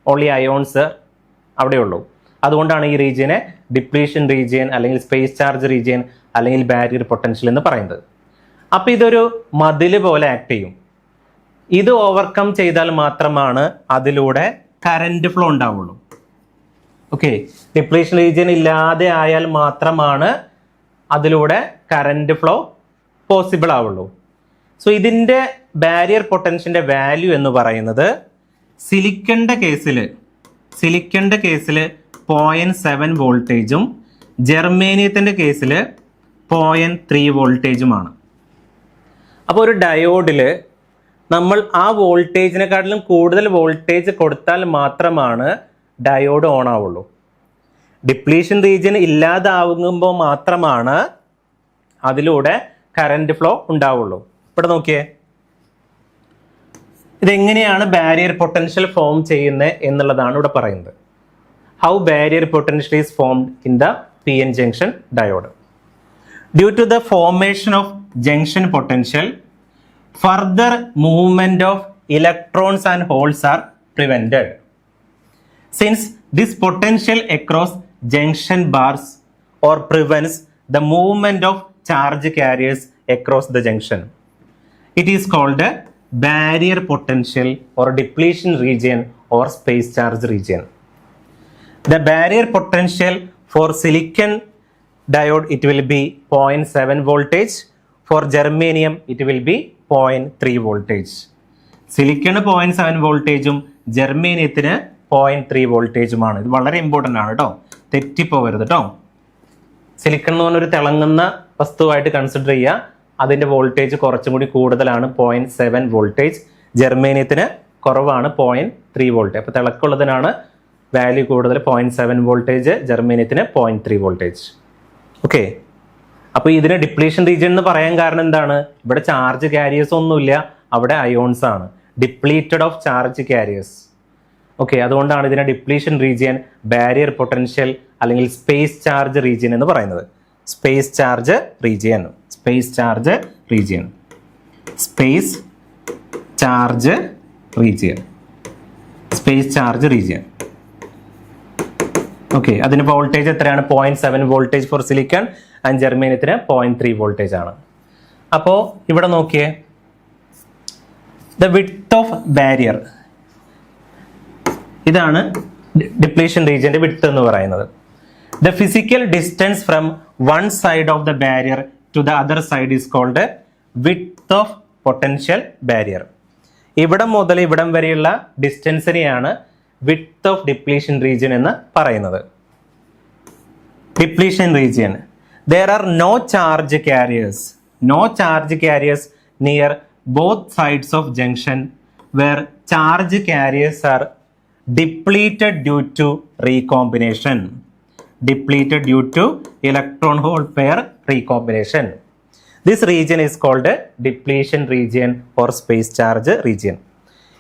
only ions അവിടെ ഉള്ളൂ. അതുകൊണ്ടാണ് ഈ റീജിയനെ ഡിപ്ലീഷൻ റീജിയൻ, അല്ലെങ്കിൽ സ്പേസ് ചാർജ് റീജിയൻ, അല്ലെങ്കിൽ ബാരിയർ പൊട്ടൻഷ്യൽ എന്ന് പറയുന്നത്. അപ്പോൾ ഇതൊരു മതില് പോലെ ആക്ട് ചെയ്യും. ഇത് ഓവർകം ചെയ്താൽ മാത്രമാണ് അതിലൂടെ കറന്റ് ഫ്ലോ ഉണ്ടാവുള്ളൂ. ഓക്കെ, ഡിപ്ലീഷൻ റീജിയൻ ഇല്ലാതെ ആയാൽ മാത്രമാണ് അതിലൂടെ കറന്റ് ഫ്ലോ പോസിബിൾ ആവുള്ളൂ. സോ ഇതിൻ്റെ ബാരിയർ പൊട്ടൻഷ്യൻ്റെ വാല്യൂ എന്ന് പറയുന്നത് സിലിക്കണിൻ്റെ കേസിൽ 0.7 വോൾട്ടേജും ജെർമേനിയത്തിൻ്റെ കേസിൽ 0.3 വോൾട്ടേജുമാണ്. അപ്പോൾ ഒരു ഡയോഡിൽ നമ്മൾ ആ വോൾട്ടേജിനെക്കാട്ടിലും കൂടുതൽ വോൾട്ടേജ് കൊടുത്താൽ മാത്രമാണ് ഡയോഡ് ഓൺ ആവുള്ളൂ. ഡിപ്ലീഷൻ റീജിയൻ ഇല്ലാതാവുമ്പോൾ മാത്രമാണ് അതിലൂടെ കറന്റ് ഫ്ലോ ഉണ്ടാവുള്ളൂ. ഇവിടെ നോക്കിയേ, ഇതെങ്ങനെയാണ് ബാരിയർ പൊട്ടൻഷ്യൽ ഫോം ചെയ്യുന്നത് എന്നുള്ളതാണ് ഇവിടെ പറയുന്നത്. How barrier potential is formed in the PN junction diode. Due to the formation of junction potential, further movement of electrons and holes are prevented. Since this potential across junction bars or prevents the movement of charge carriers across the junction, it is called a barrier potential or depletion region or space charge region. The barrier potential for silicon diode, it will be 0.7 voltage. For germanium it will be 0.3 voltage. Silicon 0.7 വോൾട്ടേജും ജെർമേനിയത്തിന് 0.3 വോൾട്ടേജുമാണ്. ഇത് വളരെ important ആണ് കേട്ടോ, തെറ്റിപ്പോകരുത് കേട്ടോ. Silicon എന്ന് പറഞ്ഞൊരു തിളങ്ങുന്ന വസ്തുവായിട്ട് consider ചെയ്യുക. അതിൻ്റെ വോൾട്ടേജ് കുറച്ചും കൂടി കൂടുതലാണ്, 0.7 വോൾട്ടേജ്. ജെർമേനിയത്തിന് കുറവാണ്, 0.3 വോൾട്ടേജ്. അപ്പോൾ തിളക്കുള്ളതിനാണ് വാല്യൂ കൂടുതൽ, 0.7 വോൾട്ടേജ്. ജെർമേനിയത്തിന് 0.3 വോൾട്ടേജ്. ഓക്കെ, അപ്പോൾ ഇതിന് ഡിപ്ലീഷൻ റീജിയൻ എന്ന് പറയാൻ കാരണം എന്താണ്? ഇവിടെ ചാർജ് കാരിയേഴ്സ് ഒന്നുമില്ല, അവിടെ അയോൺസ് ആണ്. Depleted of charge carriers. Okay, അതുകൊണ്ടാണ് ഇതിനെ ഡിപ്ലീഷൻ റീജിയൻ, ബാരിയർ പൊട്ടൻഷ്യൽ, അല്ലെങ്കിൽ സ്പേസ് ചാർജ് റീജിയൻ എന്ന് പറയുന്നത്. Space charge region. ഓക്കെ, അതിന് വോൾട്ടേജ് എത്രയാണ്? 0.7 വോൾട്ടേജ് ഫോർ സിലിക്കൺ ആൻഡ് ജെർമേനിയത്തിന് 0.3 വോൾട്ടേജ് ആണ്. അപ്പോൾ ഇവിടെ നോക്കിയേ, ദ വിഡ്ത്ത് ഓഫ് ബാരിയർ, ഇതാണ് ഡിപ്ലീഷൻ റീജിയന്റെ വിഡ്ത്ത് എന്ന് പറയുന്നത്. The physical distance from one side of the barrier to the other side is called width of potential barrier. ഇവിടം മുതൽ ഇവിടം വരെയുള്ള ഡിസ്റ്റൻസിനെയാണ് വിഡ്ത്ത് ഓഫ് ഡിപ്ലീഷൻ റീജിയൻ എന്ന് പറയുന്നത്. Depletion region, there are no charge carriers near both sides of junction, where charge carriers are depleted due to recombination, due to electron hole pair recombination. This region is called depletion region or space charge region.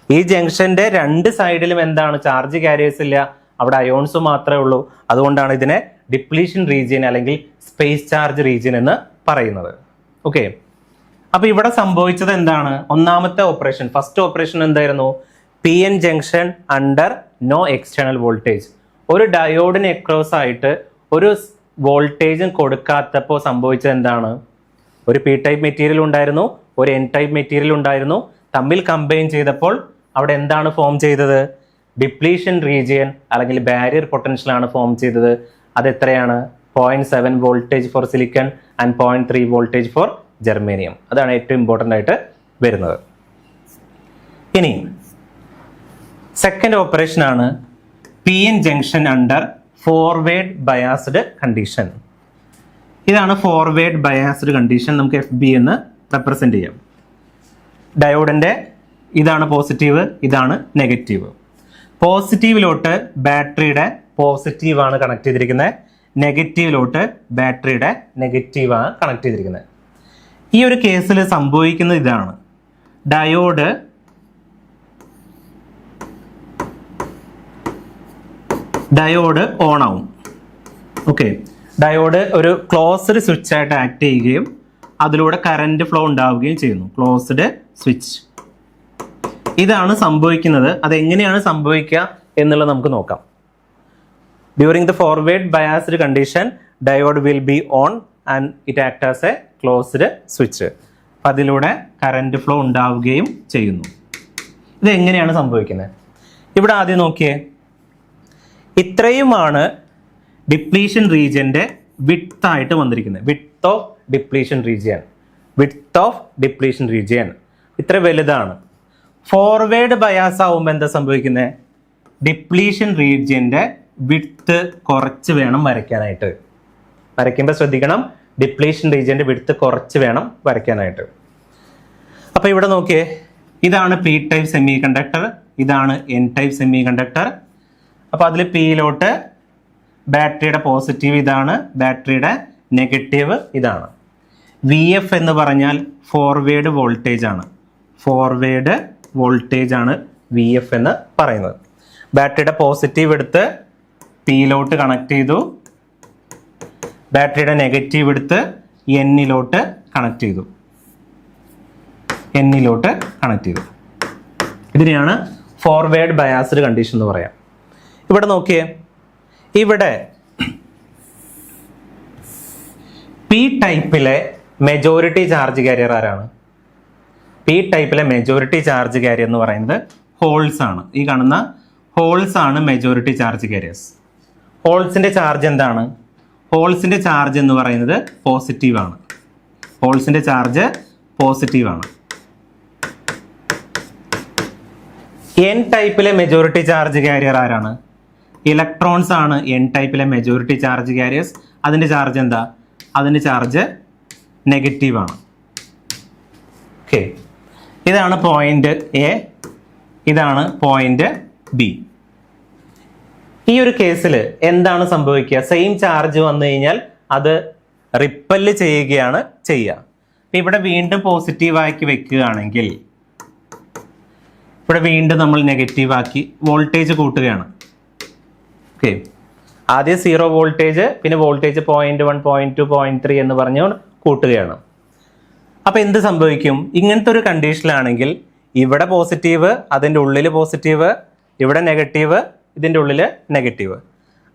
ഈ ജംഗ്ഷന്റെ രണ്ട് സൈഡിലും എന്താണ്? Charge careers ഇല്ല, അവിടെ ions മാത്രമേ ഉള്ളൂ. അതുകൊണ്ടാണ് ഇതിനെ ഡിപ്ലീഷൻ റീജിയൻ അല്ലെങ്കിൽ സ്പേസ് ചാർജ് റീജിയൻ എന്ന് പറയുന്നത്. ഓക്കെ, അപ്പൊ ഇവിടെ സംഭവിച്ചത് എന്താണ്? ഒന്നാമത്തെ ഓപ്പറേഷൻ, ഫസ്റ്റ് ഓപ്പറേഷൻ എന്തായിരുന്നു? PN junction under no external voltage. ഒരു ഡയോഡിന് അക്രോസ് ആയിട്ട് ഒരു വോൾട്ടേജും കൊടുക്കാത്തപ്പോൾ സംഭവിച്ചത് എന്താണ്? ഒരു P ടൈപ്പ് മെറ്റീരിയൽ ഉണ്ടായിരുന്നു, ഒരു N ടൈപ്പ് മെറ്റീരിയൽ ഉണ്ടായിരുന്നു. തമ്മിൽ കമ്പൈൻ ചെയ്തപ്പോൾ അവിടെ എന്താണ് ഫോം ചെയ്തത്? ഡിപ്ലീഷൻ റീജിയൻ അല്ലെങ്കിൽ ബാരിയർ പൊട്ടൻഷ്യൽ ആണ് ഫോം ചെയ്തത്. അത് എത്രയാണ്? 0.7 voltage for silicon and 0.3 voltage for germanium. അതാണ് ഏറ്റവും ഇമ്പോർട്ടൻ്റ് ആയിട്ട് വരുന്നത്. ഇനി സെക്കൻഡ് ഓപ്പറേഷൻ ആണ് PN junction under forward biased condition. ഇതാണ് ഫോർവേഡ് ബയാസ്ഡ് കണ്ടീഷൻ. നമുക്ക് FB എന്ന് റെപ്രസെന്റ് ചെയ്യാം. ഡയോഡിന്റെ ഇതാണ് പോസിറ്റീവ്, ഇതാണ് നെഗറ്റീവ്. പോസിറ്റീവിലോട്ട് ബാറ്ററിയുടെ പോസിറ്റീവ് ആണ് കണക്ട് ചെയ്തിരിക്കുന്നത്, നെഗറ്റീവിലോട്ട് ബാറ്ററിയുടെ നെഗറ്റീവ് ആണ് കണക്ട് ചെയ്തിരിക്കുന്നത്. ഈ ഒരു കേസിൽ സംഭവിക്കുന്നത് ഇതാണ്, ഡയോഡ് ഓൺ ആവും. ഓക്കെ, ഡയോഡ് ഒരു ക്ലോസ്ഡ് സ്വിച്ച് ആയിട്ട് ആക്ട് ചെയ്യുകയും അതിലൂടെ കറന്റ് ഫ്ലോ ഉണ്ടാവുകയും ചെയ്യുന്നു. ക്ലോസ്ഡ് സ്വിച്ച്, ഇതാണ് സംഭവിക്കുന്നത്. അതെങ്ങനെയാണ് സംഭവിക്കുക എന്നുള്ളത് നമുക്ക് നോക്കാം. During the forward biased condition diode will be on and it act as A closed switch. അപ്പം അതിലൂടെ കറന്റ് ഫ്ലോ ഉണ്ടാവുകയും ചെയ്യുന്നു. ഇത് എങ്ങനെയാണ് സംഭവിക്കുന്നത്? ഇവിടെ ആദ്യം നോക്കിയേ, ഇത്രയുമാണ് ഡിപ്ലീഷൻ റീജിയന്റെ വിഡ്ത്ത് ആയിട്ട് വന്നിരിക്കുന്നത്. വിഡ്ത്ത് ഓഫ് ഡിപ്ലീഷൻ റീജിയൻ ഇത്ര വലുതാണ്. ഫോർവേഡ് ബയാസ് ആവുമ്പോൾ എന്താ സംഭവിക്കുന്നത്? ഡിപ്ലീഷൻ റീജിയന്റെ വിഡ്ത്ത് കുറച്ച് വേണം വരയ്ക്കാനായിട്ട്. വരയ്ക്കുമ്പോൾ ശ്രദ്ധിക്കണം, ഡിപ്ലീഷൻ റീജിയന്റെ വിഡ്ത്ത് കുറച്ച് വേണം വരയ്ക്കാനായിട്ട്. അപ്പൊ ഇവിടെ നോക്കിയേ, ഇതാണ് P ടൈപ്പ് സെമി കണ്ടക്ടർ, ഇതാണ് N ടൈപ്പ് സെമി കണ്ടക്ടർ. അപ്പൊ അതിൽ Pയിലോട്ട് ബാറ്ററിയുടെ പോസിറ്റീവ് ഇതാണ്, ബാറ്ററിയുടെ നെഗറ്റീവ് ഇതാണ്. VF എന്ന് പറഞ്ഞാൽ ഫോർവേഡ് വോൾട്ടേജ് ആണ്. ഫോർവേഡ് വോൾട്ടേജ് ആണ് VF എന്ന് പറയുന്നത്. ബാറ്ററിയുടെ പോസിറ്റീവ് എടുത്ത് Pയിലോട്ട് കണക്ട് ചെയ്തു, ബാറ്ററിയുടെ നെഗറ്റീവ് എടുത്ത് Nയിലോട്ട് കണക്ട് ചെയ്തു. ഇതിനെയാണ് ഫോർവേഡ് ബയാസ്ഡ് കണ്ടീഷൻ എന്ന് പറയാം. ഇവിടെ നോക്കിയേ, ഇവിടെ P ടൈപ്പിലെ മെജോറിറ്റി ചാർജ് കാരിയർ ആരാണ്? P ടൈപ്പിലെ മെജോറിറ്റി ചാർജ് കാരിയർ എന്ന് പറയുന്നത് ഹോൾസ് ആണ്. ഈ കാണുന്ന ഹോൾസ് ആണ് മെജോറിറ്റി ചാർജ് കാരിയേഴ്സ്. ഹോൾസിന്റെ ചാർജ് എന്താണ്? ഹോൾസിന്റെ ചാർജ് എന്ന് പറയുന്നത് പോസിറ്റീവ് ആണ്. ഹോൾസിന്റെ ചാർജ് പോസിറ്റീവ് ആണ്. N ടൈപ്പിലെ മെജോറിറ്റി ചാർജ് കാരിയർ ആരാണ്? ഇലക്ട്രോൺസ് ആണ് N ടൈപ്പിലെ മെജോറിറ്റി ചാർജ് കാരിയേഴ്സ്. അതിന്റെ ചാർജ് എന്താ? അതിന്റെ ചാർജ് നെഗറ്റീവ് ആണ്. ഓക്കെ, ഇതാണ് പോയിന്റ് A, ഇതാണ് പോയിന്റ് B. ഈ ഒരു കേസിൽ എന്താണ് സംഭവിക്കുക? സെയിം ചാർജ് വന്നു കഴിഞ്ഞാൽ അത് റിപ്പല് ചെയ്യുകയാണ് ചെയ്യുക. ഇവിടെ വീണ്ടും പോസിറ്റീവ് ആക്കി വെക്കുകയാണെങ്കിൽ ഇവിടെ വീണ്ടും നമ്മൾ നെഗറ്റീവ് ആക്കി വോൾട്ടേജ് കൂട്ടുകയാണ്. ഓക്കെ, ആദ്യം 0 വോൾട്ടേജ്, പിന്നെ വോൾട്ടേജ് 0.1, 0.2, 0.3 എന്ന് പറഞ്ഞ് കൂട്ടുകയാണ്. അപ്പൊ എന്ത് സംഭവിക്കും? ഇങ്ങനത്തെ ഒരു കണ്ടീഷനിലാണെങ്കിൽ ഇവിടെ പോസിറ്റീവ്, അതിൻ്റെ ഉള്ളിൽ പോസിറ്റീവ്, ഇവിടെ നെഗറ്റീവ്, ഇതിൻ്റെ ഉള്ളിൽ നെഗറ്റീവ്.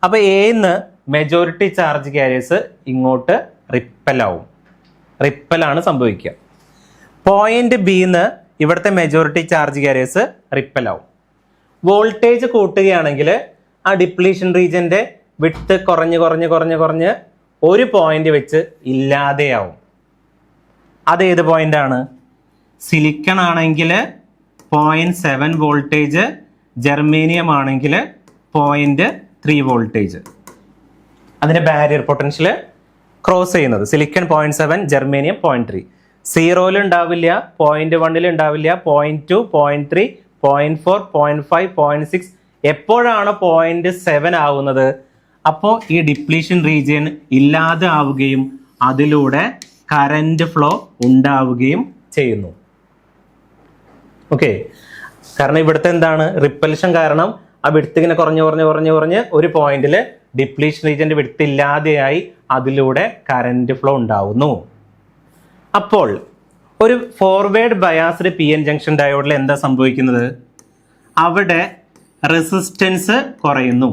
അപ്പൊ Aന്ന് മെജോറിറ്റി ചാർജ് കാരിയേഴ്സ് ഇങ്ങോട്ട് റിപ്പലാവും. റിപ്പലാണ് സംഭവിക്കുക. പോയിന്റ് Bന്ന് ഇവിടുത്തെ മെജോറിറ്റി ചാർജ് കാരിയേഴ്സ് റിപ്പലാവും. വോൾട്ടേജ് കൂട്ടുകയാണെങ്കിൽ ആ ഡിപ്ലീഷൻ റീജിയന്റെ വിഡ്ത്ത് കുറഞ്ഞ് ഒരു പോയിന്റ് വെച്ച് ഇല്ലാതെയാവും. അത് ഏത് പോയിന്റ് ആണ്? സിലിക്കൺ ആണെങ്കിൽ 0.7 വോൾട്ടേജ്, ജെർമേനിയം ആണെങ്കിൽ 0.3 വോൾട്ടേജ്. അതിന്റെ ബാരിയർ പൊട്ടൻഷ്യൽ ക്രോസ് ചെയ്യുന്നത് സിലിക്കൺ 0.7, ജെർമേനിയം 0.3. 0-ൽ ഉണ്ടാവില്ല, 0.1-ൽ ഉണ്ടാവില്ല, 0.2, 0.3, 0.4, 0.5, 0.6. എപ്പോഴാണ് 0.7 ആവുന്നത്? അപ്പോൾ ഈ ഡിപ്ലീഷൻ റീജിയൻ ഇല്ലാതെ ആവുകയും അതിലൂടെ കറന്റ് ഫ്ലോ ഉണ്ടാവുകയും ചെയ്യുന്നു. ഓക്കെ, കാരണം ഇവിടുത്തെ എന്താണ് റിപ്പൽഷൻ കാരണം ആ വിഡ്ത്ത് ഇങ്ങനെ കുറഞ്ഞ് ഒരു പോയിന്റിൽ ഡിപ്ലീഷൻ റീജിയന്റെ വിഡ്ത്ത് ഇല്ലാതെയായി അതിലൂടെ കറന്റ് ഫ്ലോ ഉണ്ടാവുന്നു. അപ്പോൾ ഒരു forward biased P N junction ഡയോഡിൽ എന്താ സംഭവിക്കുന്നത്? അവിടെ റെസിസ്റ്റൻസ് കുറയുന്നു,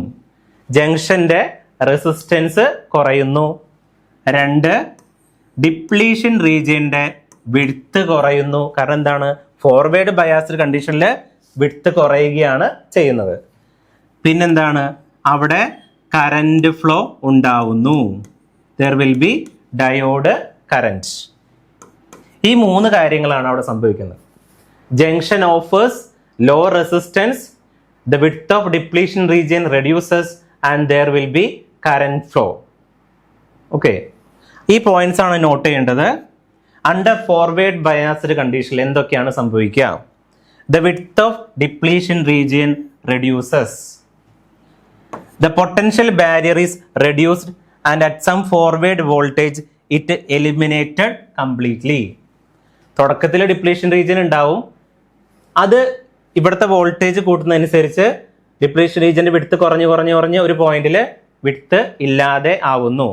ജംഗ്ഷന്റെ റെസിസ്റ്റൻസ് കുറയുന്നു. 2, ഡിപ്ലീഷൻ റീജിയന്റെ വിഡ്ത്ത് കുറയുന്നു. കാരണം എന്താണ്? ഫോർവേഡ് ബയാസ്ഡ് കണ്ടീഷനിൽ വിഡ്ത്ത് കുറയുകയാണ് ചെയ്യുന്നത്. പിന്നെന്താണ്? അവിടെ കറന്റ് ഫ്ലോ ഉണ്ടാവുന്നു. There will be diode current. ഈ 3 കാര്യങ്ങളാണ് അവിടെ സംഭവിക്കുന്നത്. Junction offers low resistance, the width of depletion region reduces and there will be current flow. Okay, ഈ പോയിന്റ്സ് ആണ് നോട്ട് ചെയ്യേണ്ടത്. അണ്ടർ ഫോർവേഡ് ബയാസ്ഡ് കണ്ടീഷനിൽ എന്തൊക്കെയാണ് സംഭവിക്കുക? The width of depletion region reduces, the potential barrier is reduced and at some forward voltage it eliminated completely. തുടക്കത്തിൽ depletion region ഉണ്ടാവും, അത് ഇവിടുത്തെ വോൾട്ടേജ് കൂട്ടുന്നതനുസരിച്ച് ഡിപ്ലീഷൻ റീജിയന്റെ വിഡ്ത്ത് കുറഞ്ഞ് ഒരു പോയിന്റിൽ വിഡ്ത്ത് ഇല്ലാതെ ആവുന്നു.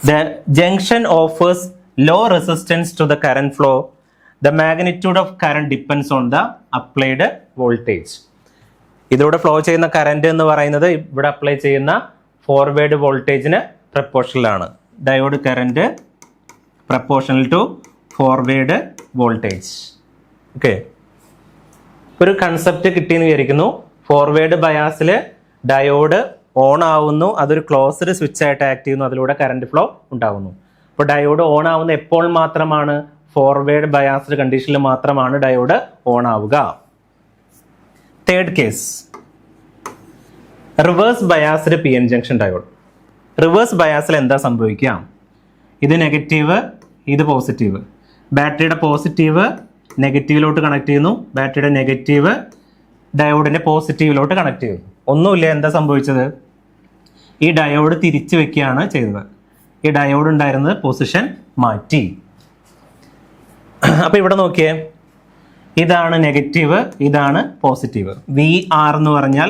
The junction offers low resistance to the current flow. The magnitude of current depends on the applied voltage. ഇതിലൂടെ ഫ്ലോ ചെയ്യുന്ന കറന്റ് എന്ന് പറയുന്നത് ഇവിടെ അപ്ലൈ ചെയ്യുന്ന ഫോർവേഡ് വോൾട്ടേജിന് പ്രപ്പോർഷണലാണ്. Diode current proportional to forward voltage. Okay, ഒരു കൺസെപ്റ്റ് കിട്ടിയെന്ന് വിചാരിക്കുന്നു. ഫോർവേഡ് ബയാസിൽ ഡയോഡ് ഓൺ ആവുന്നു, അതൊരു ക്ലോസ്ഡ് സ്വിച്ച് ആയിട്ട് ആക്ട് ചെയ്യുന്നു, അതിലൂടെ കറന്റ് ഫ്ലോ ഉണ്ടാവുന്നു. അപ്പോൾ ഡയോഡ് ഓൺ ആവുന്ന എപ്പോൾ മാത്രമാണ്? ഫോർവേഡ് ബയാസ്ഡ് കണ്ടീഷനിൽ മാത്രമാണ് ഡയോഡ് ഓൺ ആവുക. Third case, reverse biased P N junction diode. Reverse ബയാസിൽ എന്താ സംഭവിക്കുക? ഇത് നെഗറ്റീവ്, ഇത് പോസിറ്റീവ്. ബാറ്ററിയുടെ പോസിറ്റീവ് നെഗറ്റീവിലോട്ട് കണക്ട് ചെയ്യുന്നു, ബാറ്ററിയുടെ നെഗറ്റീവ് ഡയോഡിന്റെ പോസിറ്റീവിലോട്ട് കണക്ട് ചെയ്യുന്നു. ഒന്നുമില്ല, എന്താ സംഭവിച്ചത്? ഈ ഡയോഡ് തിരിച്ചു വെക്കുകയാണ് ചെയ്തത്. ഈ ഡയോഡ് ഉണ്ടായിരുന്നത് പൊസിഷൻ മാറ്റി. അപ്പൊ ഇവിടെ നോക്കിയേ, ഇതാണ് നെഗറ്റീവ്, ഇതാണ് പോസിറ്റീവ്. VR എന്ന് പറഞ്ഞാൽ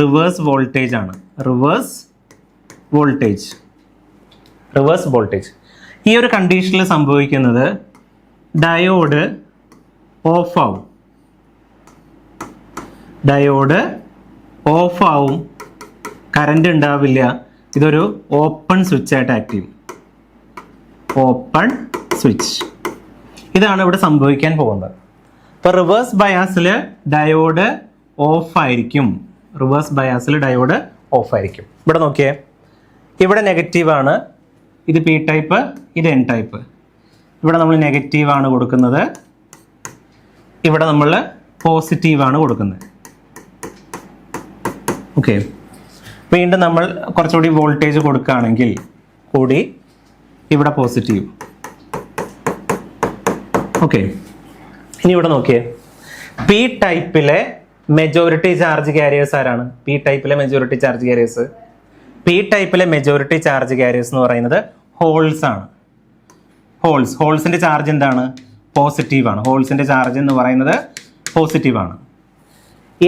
റിവേഴ്സ് വോൾട്ടേജ് ആണ്. Reverse voltage. ഈ ഒരു കണ്ടീഷനിൽ സംഭവിക്കുന്നത് ഡയോഡ് ഓഫ് ആവും, കറണ്ട് ഉണ്ടാവില്ല. ഇതൊരു ഓപ്പൺ സ്വിച്ച് ആയിട്ട് ആക്ട് ചെയ്യും. ഓപ്പൺ സ്വിച്ച്, ഇതാണ് ഇവിടെ സംഭവിക്കാൻ പോകുന്നത്. ഇപ്പൊ റിവേഴ്സ് ബയാസിൽ ഡയോഡ് ഓഫ് ആയിരിക്കും. ഇവിടെ നോക്കിയേ, ഇവിടെ നെഗറ്റീവ് ആണ്, ഇത് പി ടൈപ്പ്, ഇത് എൻ ടൈപ്പ്. ഇവിടെ നമ്മൾ നെഗറ്റീവ് ആണ് കൊടുക്കുന്നത്, ഇവിടെ നമ്മൾ പോസിറ്റീവ് ആണ് കൊടുക്കുന്നത്. ഓക്കെ, വീണ്ടും നമ്മൾ കുറച്ചുകൂടി വോൾട്ടേജ് കൊടുക്കുകയാണെങ്കിൽ കൂടി ഇവിടെ പോസിറ്റീവ്. ഓക്കെ, ഇനി ഇവിടെ നോക്കിയേ, പി ടൈപ്പിലെ മെജോറിറ്റി ചാർജ് കാരിയേഴ്സ് ആരാണ്? പി ടൈപ്പിലെ മെജോറിറ്റി ചാർജ് കാരിയേഴ്സ് എന്ന് പറയുന്നത് ഹോൾസ് ആണ്. ഹോൾസിന്റെ ചാർജ് എന്താണ്? പോസിറ്റീവ് ആണ്. ഹോൾസിന്റെ ചാർജ് എന്ന് പറയുന്നത് പോസിറ്റീവ് ആണ്.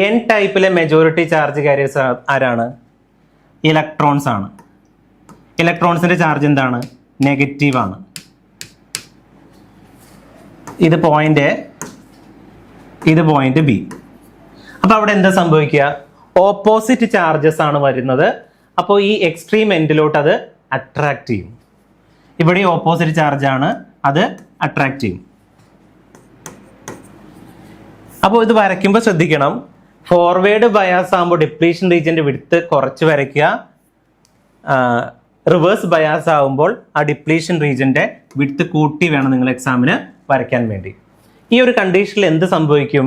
എൻ ടൈപ്പിലെ മെജോറിറ്റി ചാർജ് കാരിയേഴ്സ് ആരാണ്? ഇലക്ട്രോൺസ് ആണ്. ഇലക്ട്രോൺസിന്റെ ചാർജ് എന്താണ്? നെഗറ്റീവ് ആണ്. ഇത് പോയിന്റ് എ, ഇത് പോയിന്റ് ബി. അപ്പൊ അവിടെ എന്താ സംഭവിക്കുക? ഓപ്പോസിറ്റ് ചാർജസ് ആണ് വരുന്നത്. അപ്പോൾ ഈ എക്സ്ട്രീം എൻഡിലോട്ട് അത് അട്രാക്ട് ചെയ്യും. ഇവിടെ ഓപ്പോസിറ്റ് ചാർജ് ആണ്, അത് അട്രാക്ട് ചെയ്യും. അപ്പോൾ ഇത് വരയ്ക്കുമ്പോൾ ശ്രദ്ധിക്കണം, ഫോർവേഡ് ബയാസ് ആകുമ്പോൾ ഡിപ്ലീഷൻ റീജിയന്റെ വിഡ്ത്ത് കുറച്ച് വരയ്ക്കുക. റിവേഴ്സ് ബയാസ് ആകുമ്പോൾ ആ ഡിപ്ലീഷൻ റീജിയന്റെ വിഡ്ത്ത് കൂട്ടി വേണം നിങ്ങൾ എക്സാമിന് വരയ്ക്കാൻ വേണ്ടി. ഈ ഒരു കണ്ടീഷനിൽ എന്ത് സംഭവിക്കും?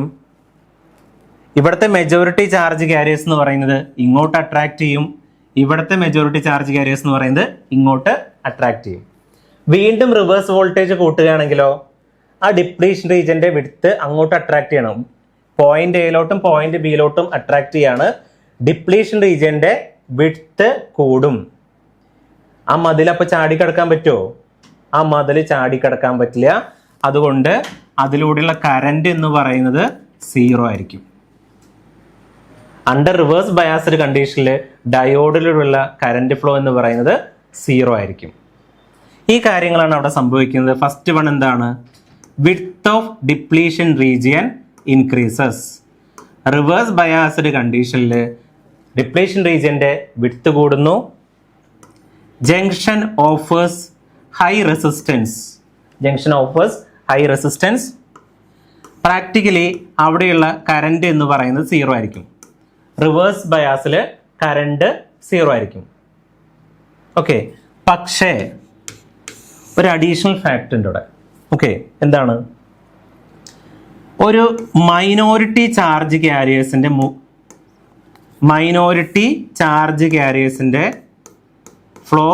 ഇവിടുത്തെ മെജോറിറ്റി ചാർജ് കാരിയേഴ്സ് എന്ന് പറയുന്നത് ഇങ്ങോട്ട് അട്രാക്ട് ചെയ്യും, ഇവിടുത്തെ മെജോറിറ്റി ചാർജ് കാരിയേഴ്സ് എന്ന് പറയുന്നത് ഇങ്ങോട്ട് അട്രാക്ട് ചെയ്യും. വീണ്ടും റിവേഴ്സ് വോൾട്ടേജ് കൂട്ടുകയാണെങ്കിലോ ആ ഡിപ്ലീഷൻ റീജിയന്റെ വിഡ്ത്ത് അങ്ങോട്ട് അട്രാക്ട് ചെയ്യണം. പോയിന്റ് എയിലോട്ടും പോയിന്റ് ബിയിലോട്ടും അട്രാക്ട് ചെയ്യാണ്. ഡിപ്ലീഷൻ റീജിയന്റെ വിഡ്ത്ത് കൂടും. ആ മതിൽ അപ്പൊ ചാടിക്കിടക്കാൻ പറ്റുമോ? ആ മതിൽ ചാടിക്കിടക്കാൻ പറ്റില്ല. അതുകൊണ്ട് അതിലൂടെയുള്ള കറന്റ് എന്ന് പറയുന്നത് 0 ആയിരിക്കും. അണ്ടർ റിവേഴ്സ് ബയാസ്ഡ് കണ്ടീഷനിൽ ഡയോഡിലുള്ള കറന്റ് ഫ്ലോ എന്ന് പറയുന്നത് 0 ആയിരിക്കും. ഈ കാര്യങ്ങളാണ് അവിടെ സംഭവിക്കുന്നത്. ഫസ്റ്റ് വൺ എന്താണ്? Width of depletion region increases. Reverse biased കണ്ടീഷനിൽ ഡിപ്ലീഷൻ റീജിയന്റെ വിഡ്ത്ത് കൂടുന്നു. Junction offers high resistance. Junction offers high resistance. Practically അവിടെയുള്ള കറന്റ് എന്ന് പറയുന്നത് 0 ആയിരിക്കും. റിവേഴ്സ് ബയാസിൽ കറണ്ട് 0 ആയിരിക്കും. ഓക്കെ, പക്ഷേ ഒരു അഡീഷണൽ ഫാക്റ്റ് ഉണ്ട് ഇവിടെ. ഓക്കെ, എന്താണ്? ഒരു മൈനോറിറ്റി ചാർജ് ക്യാരിയേഴ്സിൻ്റെ ഫ്ലോ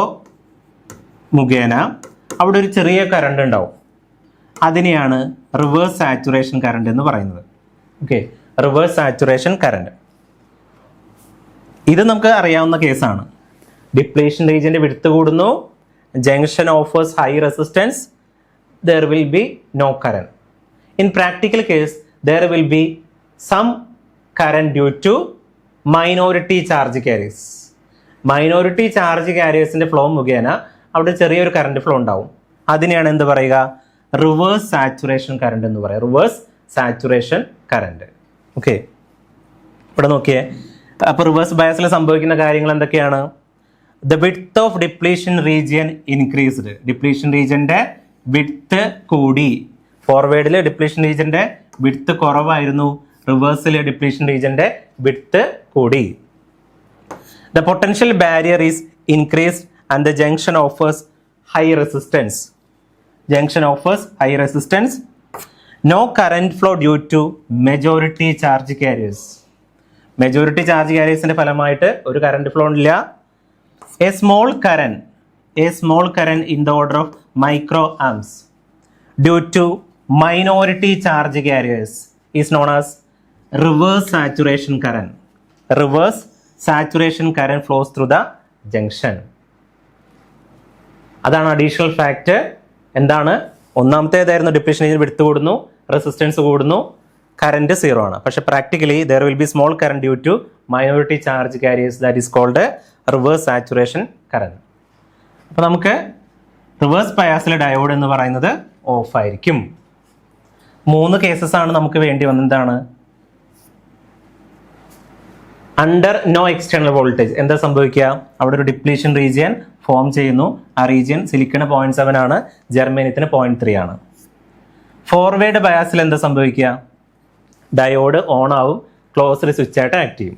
മുഖേന അവിടെ ഒരു ചെറിയ കറണ്ട് ഉണ്ടാവും. അതിനെയാണ് റിവേഴ്സ് സാച്ചുറേഷൻ കറണ്ട് എന്ന് പറയുന്നത്. Okay, reverse saturation current. ഇത് നമുക്ക് അറിയാവുന്ന കേസാണ്. ഡിപ്ലീഷൻ റീജിയന്റെ വിഡ്ത്ത് കൂടുന്നു, junction offers high resistance, there will be no current. In practical case, there will be some current due to minority charge carriers. Minority charge കാരിയേഴ്സിന്റെ flow മുഖേന അവിടെ ചെറിയൊരു കറണ്ട് ഫ്ലോ ഉണ്ടാവും. അതിനെയാണ് എന്ത് പറയുക? റിവേഴ്സ് സാച്ചുറേഷൻ കറണ്ട് എന്ന് പറയുക. Reverse saturation current. ഓക്കെ, ഇവിടെ നോക്കിയേ. അപ്പോൾ റിവേഴ്സ് ബയാസിൽ സംഭവിക്കുന്ന കാര്യങ്ങൾ എന്തൊക്കെയാണ്? The width of depletion region increased. Depletion റീജിയന്റെ വിഡ്ത്ത് കൂടി. ഫോർവേഡിൽ ഡിപ്ലീഷൻ റീജിയന്റെ വിഡ്ത്ത് കുറവായിരുന്നു, റിവേഴ്സിൽ ഡിപ്ലീഷൻ റീജിയന്റെ വിഡ്ത്ത് കൂടി. The potential barrier is increased and the junction offers high resistance. Junction offers high resistance. No current flow due to majority charge carriers. Majority charge കാരിയേഴ്സിന്റെ ഫലമായിട്ട് ഒരു കറന്റ് ഫ്ലോ ഇല്ല. A small current in the order of microamps due to minority charge carriers is known as reverse saturation current. Reverse saturation current flows through the junction. അതാണ് additional fact. എന്താണ്? ഒന്നാമത്തേതായിരുന്നു depletion region width കൂടുന്നു, resistance കൂടുന്നു, current 0 ആണ്. പക്ഷെ practically there will be small current due to minority charge carriers. That is called reverse saturation current. അപ്പോൾ നമുക്ക് reverse ബയാസിലെ diode എന്ന് പറയുന്നത് ഓഫ് ആയിരിക്കും. 3 കേസസ് ആണ് നമുക്ക് വേണ്ടി വന്നത്. എന്താണ്? അണ്ടർ നോ എക്സ്റ്റേണൽ വോൾട്ടേജ് എന്താ സംഭവിക്കുക? അവിടെ ഒരു ഡിപ്ലീഷൻ റീജിയൻ ഫോം ചെയ്യുന്നു. ആ റീജിയൻ സിലിക്കണ് 0.7 ആണ്, ജർമേനിയത്തിന് 0.3 ആണ്. ഫോർവേഡ് ബയാസിൽ എന്താ സംഭവിക്കുക? ഡയോഡ് ഓൺ ആവും, ക്ലോസ്ഡ് സ്വിച്ച് ആയിട്ട് ആക്ട് ചെയ്യും.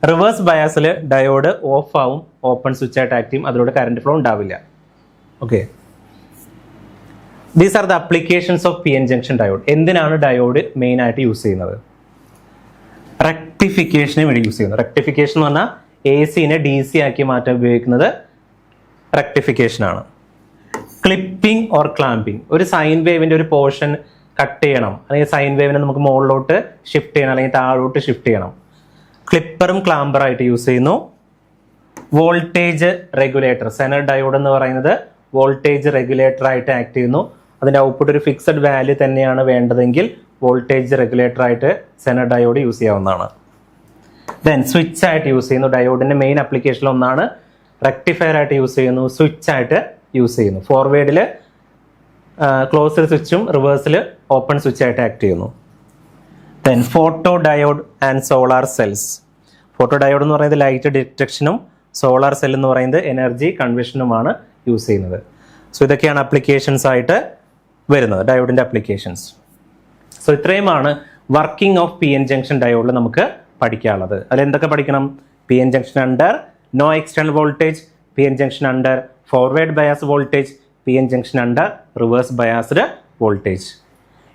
റിവേഴ്സ് ബയാസിൽ ഡയോഡ് ഓഫ് ആവും, ഓപ്പൺ സ്വിച്ച് ആയിട്ട് ആക്ട് ചെയ്യും. അതിലൂടെ കറന്റ് ഫ്ലോ ഉണ്ടാവില്ല. Okay, these are the applications of P N junction diode. എന്തിനാണ് ഡയോഡ് മെയിൻ ആയിട്ട് യൂസ് ചെയ്യുന്നത്? റെക്ടിഫിക്കേഷന് വേണ്ടി യൂസ് ചെയ്യുന്നത്. റെക്ടിഫിക്കേഷൻ എന്ന് പറഞ്ഞാൽ AC-നെ DC ആക്കി മാറ്റാൻ ഉപയോഗിക്കുന്നത് റെക്ടിഫിക്കേഷൻ ആണ്. Clipping or clamping. ഒരു സൈൻ വേവിന്റെ ഒരു പോർഷൻ കട്ട് ചെയ്യണം, അല്ലെങ്കിൽ സൈൻ വേവിനെ നമുക്ക് മുകളിലോട്ട് ഷിഫ്റ്റ് ചെയ്യണം, അല്ലെങ്കിൽ താഴോട്ട് ഷിഫ്റ്റ് ചെയ്യണം. ക്ലിപ്പറും ക്ലാമ്പറായിട്ട് യൂസ് ചെയ്യുന്നു. Voltage regulator. സെനർ ഡയോഡ് എന്ന് പറയുന്നത് വോൾട്ടേജ് റെഗുലേറ്റർ ആയിട്ട് ആക്ട് ചെയ്യുന്നു. അതിൻ്റെ ഔട്ട്പുട്ട് ഒരു ഫിക്സഡ് വാല്യൂ തന്നെയാണ് വേണ്ടതെങ്കിൽ വോൾട്ടേജ് റെഗുലേറ്റർ ആയിട്ട് സെനർ ഡയോഡ് യൂസ് ചെയ്യാവുന്നതാണ്. ദെൻ സ്വിച്ച് ആയിട്ട് യൂസ് ചെയ്യുന്നു. ഡയോഡിൻ്റെ മെയിൻ ആപ്ലിക്കേഷനിൽ ഒന്നാണ്. റെക്ടിഫയർ ആയിട്ട് യൂസ് ചെയ്യുന്നു, സ്വിച്ച് ആയിട്ട് യൂസ് ചെയ്യുന്നു. ഫോർവേഡിൽ ക്ലോസ്ഡ് സ്വിച്ചും റിവേഴ്സിൽ ഓപ്പൺ സ്വിച്ച് ആയിട്ട് ആക്ട് ചെയ്യുന്നു. Then photo diode and solar cells. Photo diode എന്ന് പറയുന്നത് ലൈറ്റ് ഡിറ്റക്ഷനും സോളാർ സെൽ എന്ന് പറയുന്നത് എനർജി കൺവേർഷനുമാണ് യൂസ് ചെയ്യുന്നത്. സോ ഇതൊക്കെയാണ് അപ്ലിക്കേഷൻസ് ആയിട്ട് വരുന്നത്, ഡയോഡിൻ്റെ അപ്ലിക്കേഷൻസ്. സോ ഇത്രയുമാണ് working of P N junction ഡയോഡിൽ നമുക്ക് പഠിക്കാനുള്ളത്. അതിൽ എന്തൊക്കെ പഠിക്കണം? P N junction under no external voltage, P N junction under forward bias voltage, P N junction under reverse biased voltage.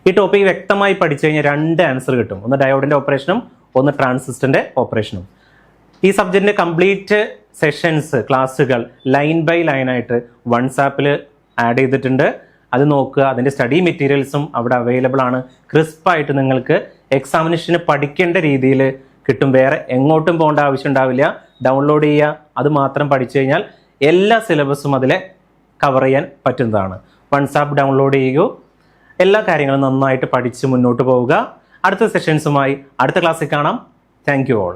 ഈ ടോപ്പിക് വ്യക്തമായി പഠിച്ചു കഴിഞ്ഞാൽ 2 ആൻസർ കിട്ടും. ഒന്ന് ഡയോഡിൻ്റെ ഓപ്പറേഷനും ഒന്ന് ട്രാൻസിസ്റ്ററിൻ്റെ ഓപ്പറേഷനും. ഈ സബ്ജക്റ്റിൻ്റെ കംപ്ലീറ്റ് സെഷൻസ്, ക്ലാസ്സുകൾ ലൈൻ ബൈ ലൈൻ ആയിട്ട് വാട്സാപ്പിൽ ആഡ് ചെയ്തിട്ടുണ്ട്. അത് നോക്കുക. അതിൻ്റെ സ്റ്റഡി മെറ്റീരിയൽസും അവിടെ അവൈലബിൾ ആണ്. ക്രിസ്പായിട്ട് നിങ്ങൾക്ക് എക്സാമിനേഷന് പഠിക്കേണ്ട രീതിയിൽ കിട്ടും. വേറെ എങ്ങോട്ടും പോകേണ്ട ആവശ്യം ഉണ്ടാവില്ല. ഡൗൺലോഡ് ചെയ്യുക, അത് മാത്രം പഠിച്ചു കഴിഞ്ഞാൽ എല്ലാ സിലബസും അതിൽ കവർ ചെയ്യാൻ പറ്റുന്നതാണ്. വാട്സാപ്പ് ഡൗൺലോഡ് ചെയ്യുക, എല്ലാ കാര്യങ്ങളും നന്നായിട്ട് പഠിച്ച് മുന്നോട്ട് പോവുക. അടുത്ത സെഷൻസുമായി അടുത്ത ക്ലാസ്സിൽ കാണാം. Thank you all.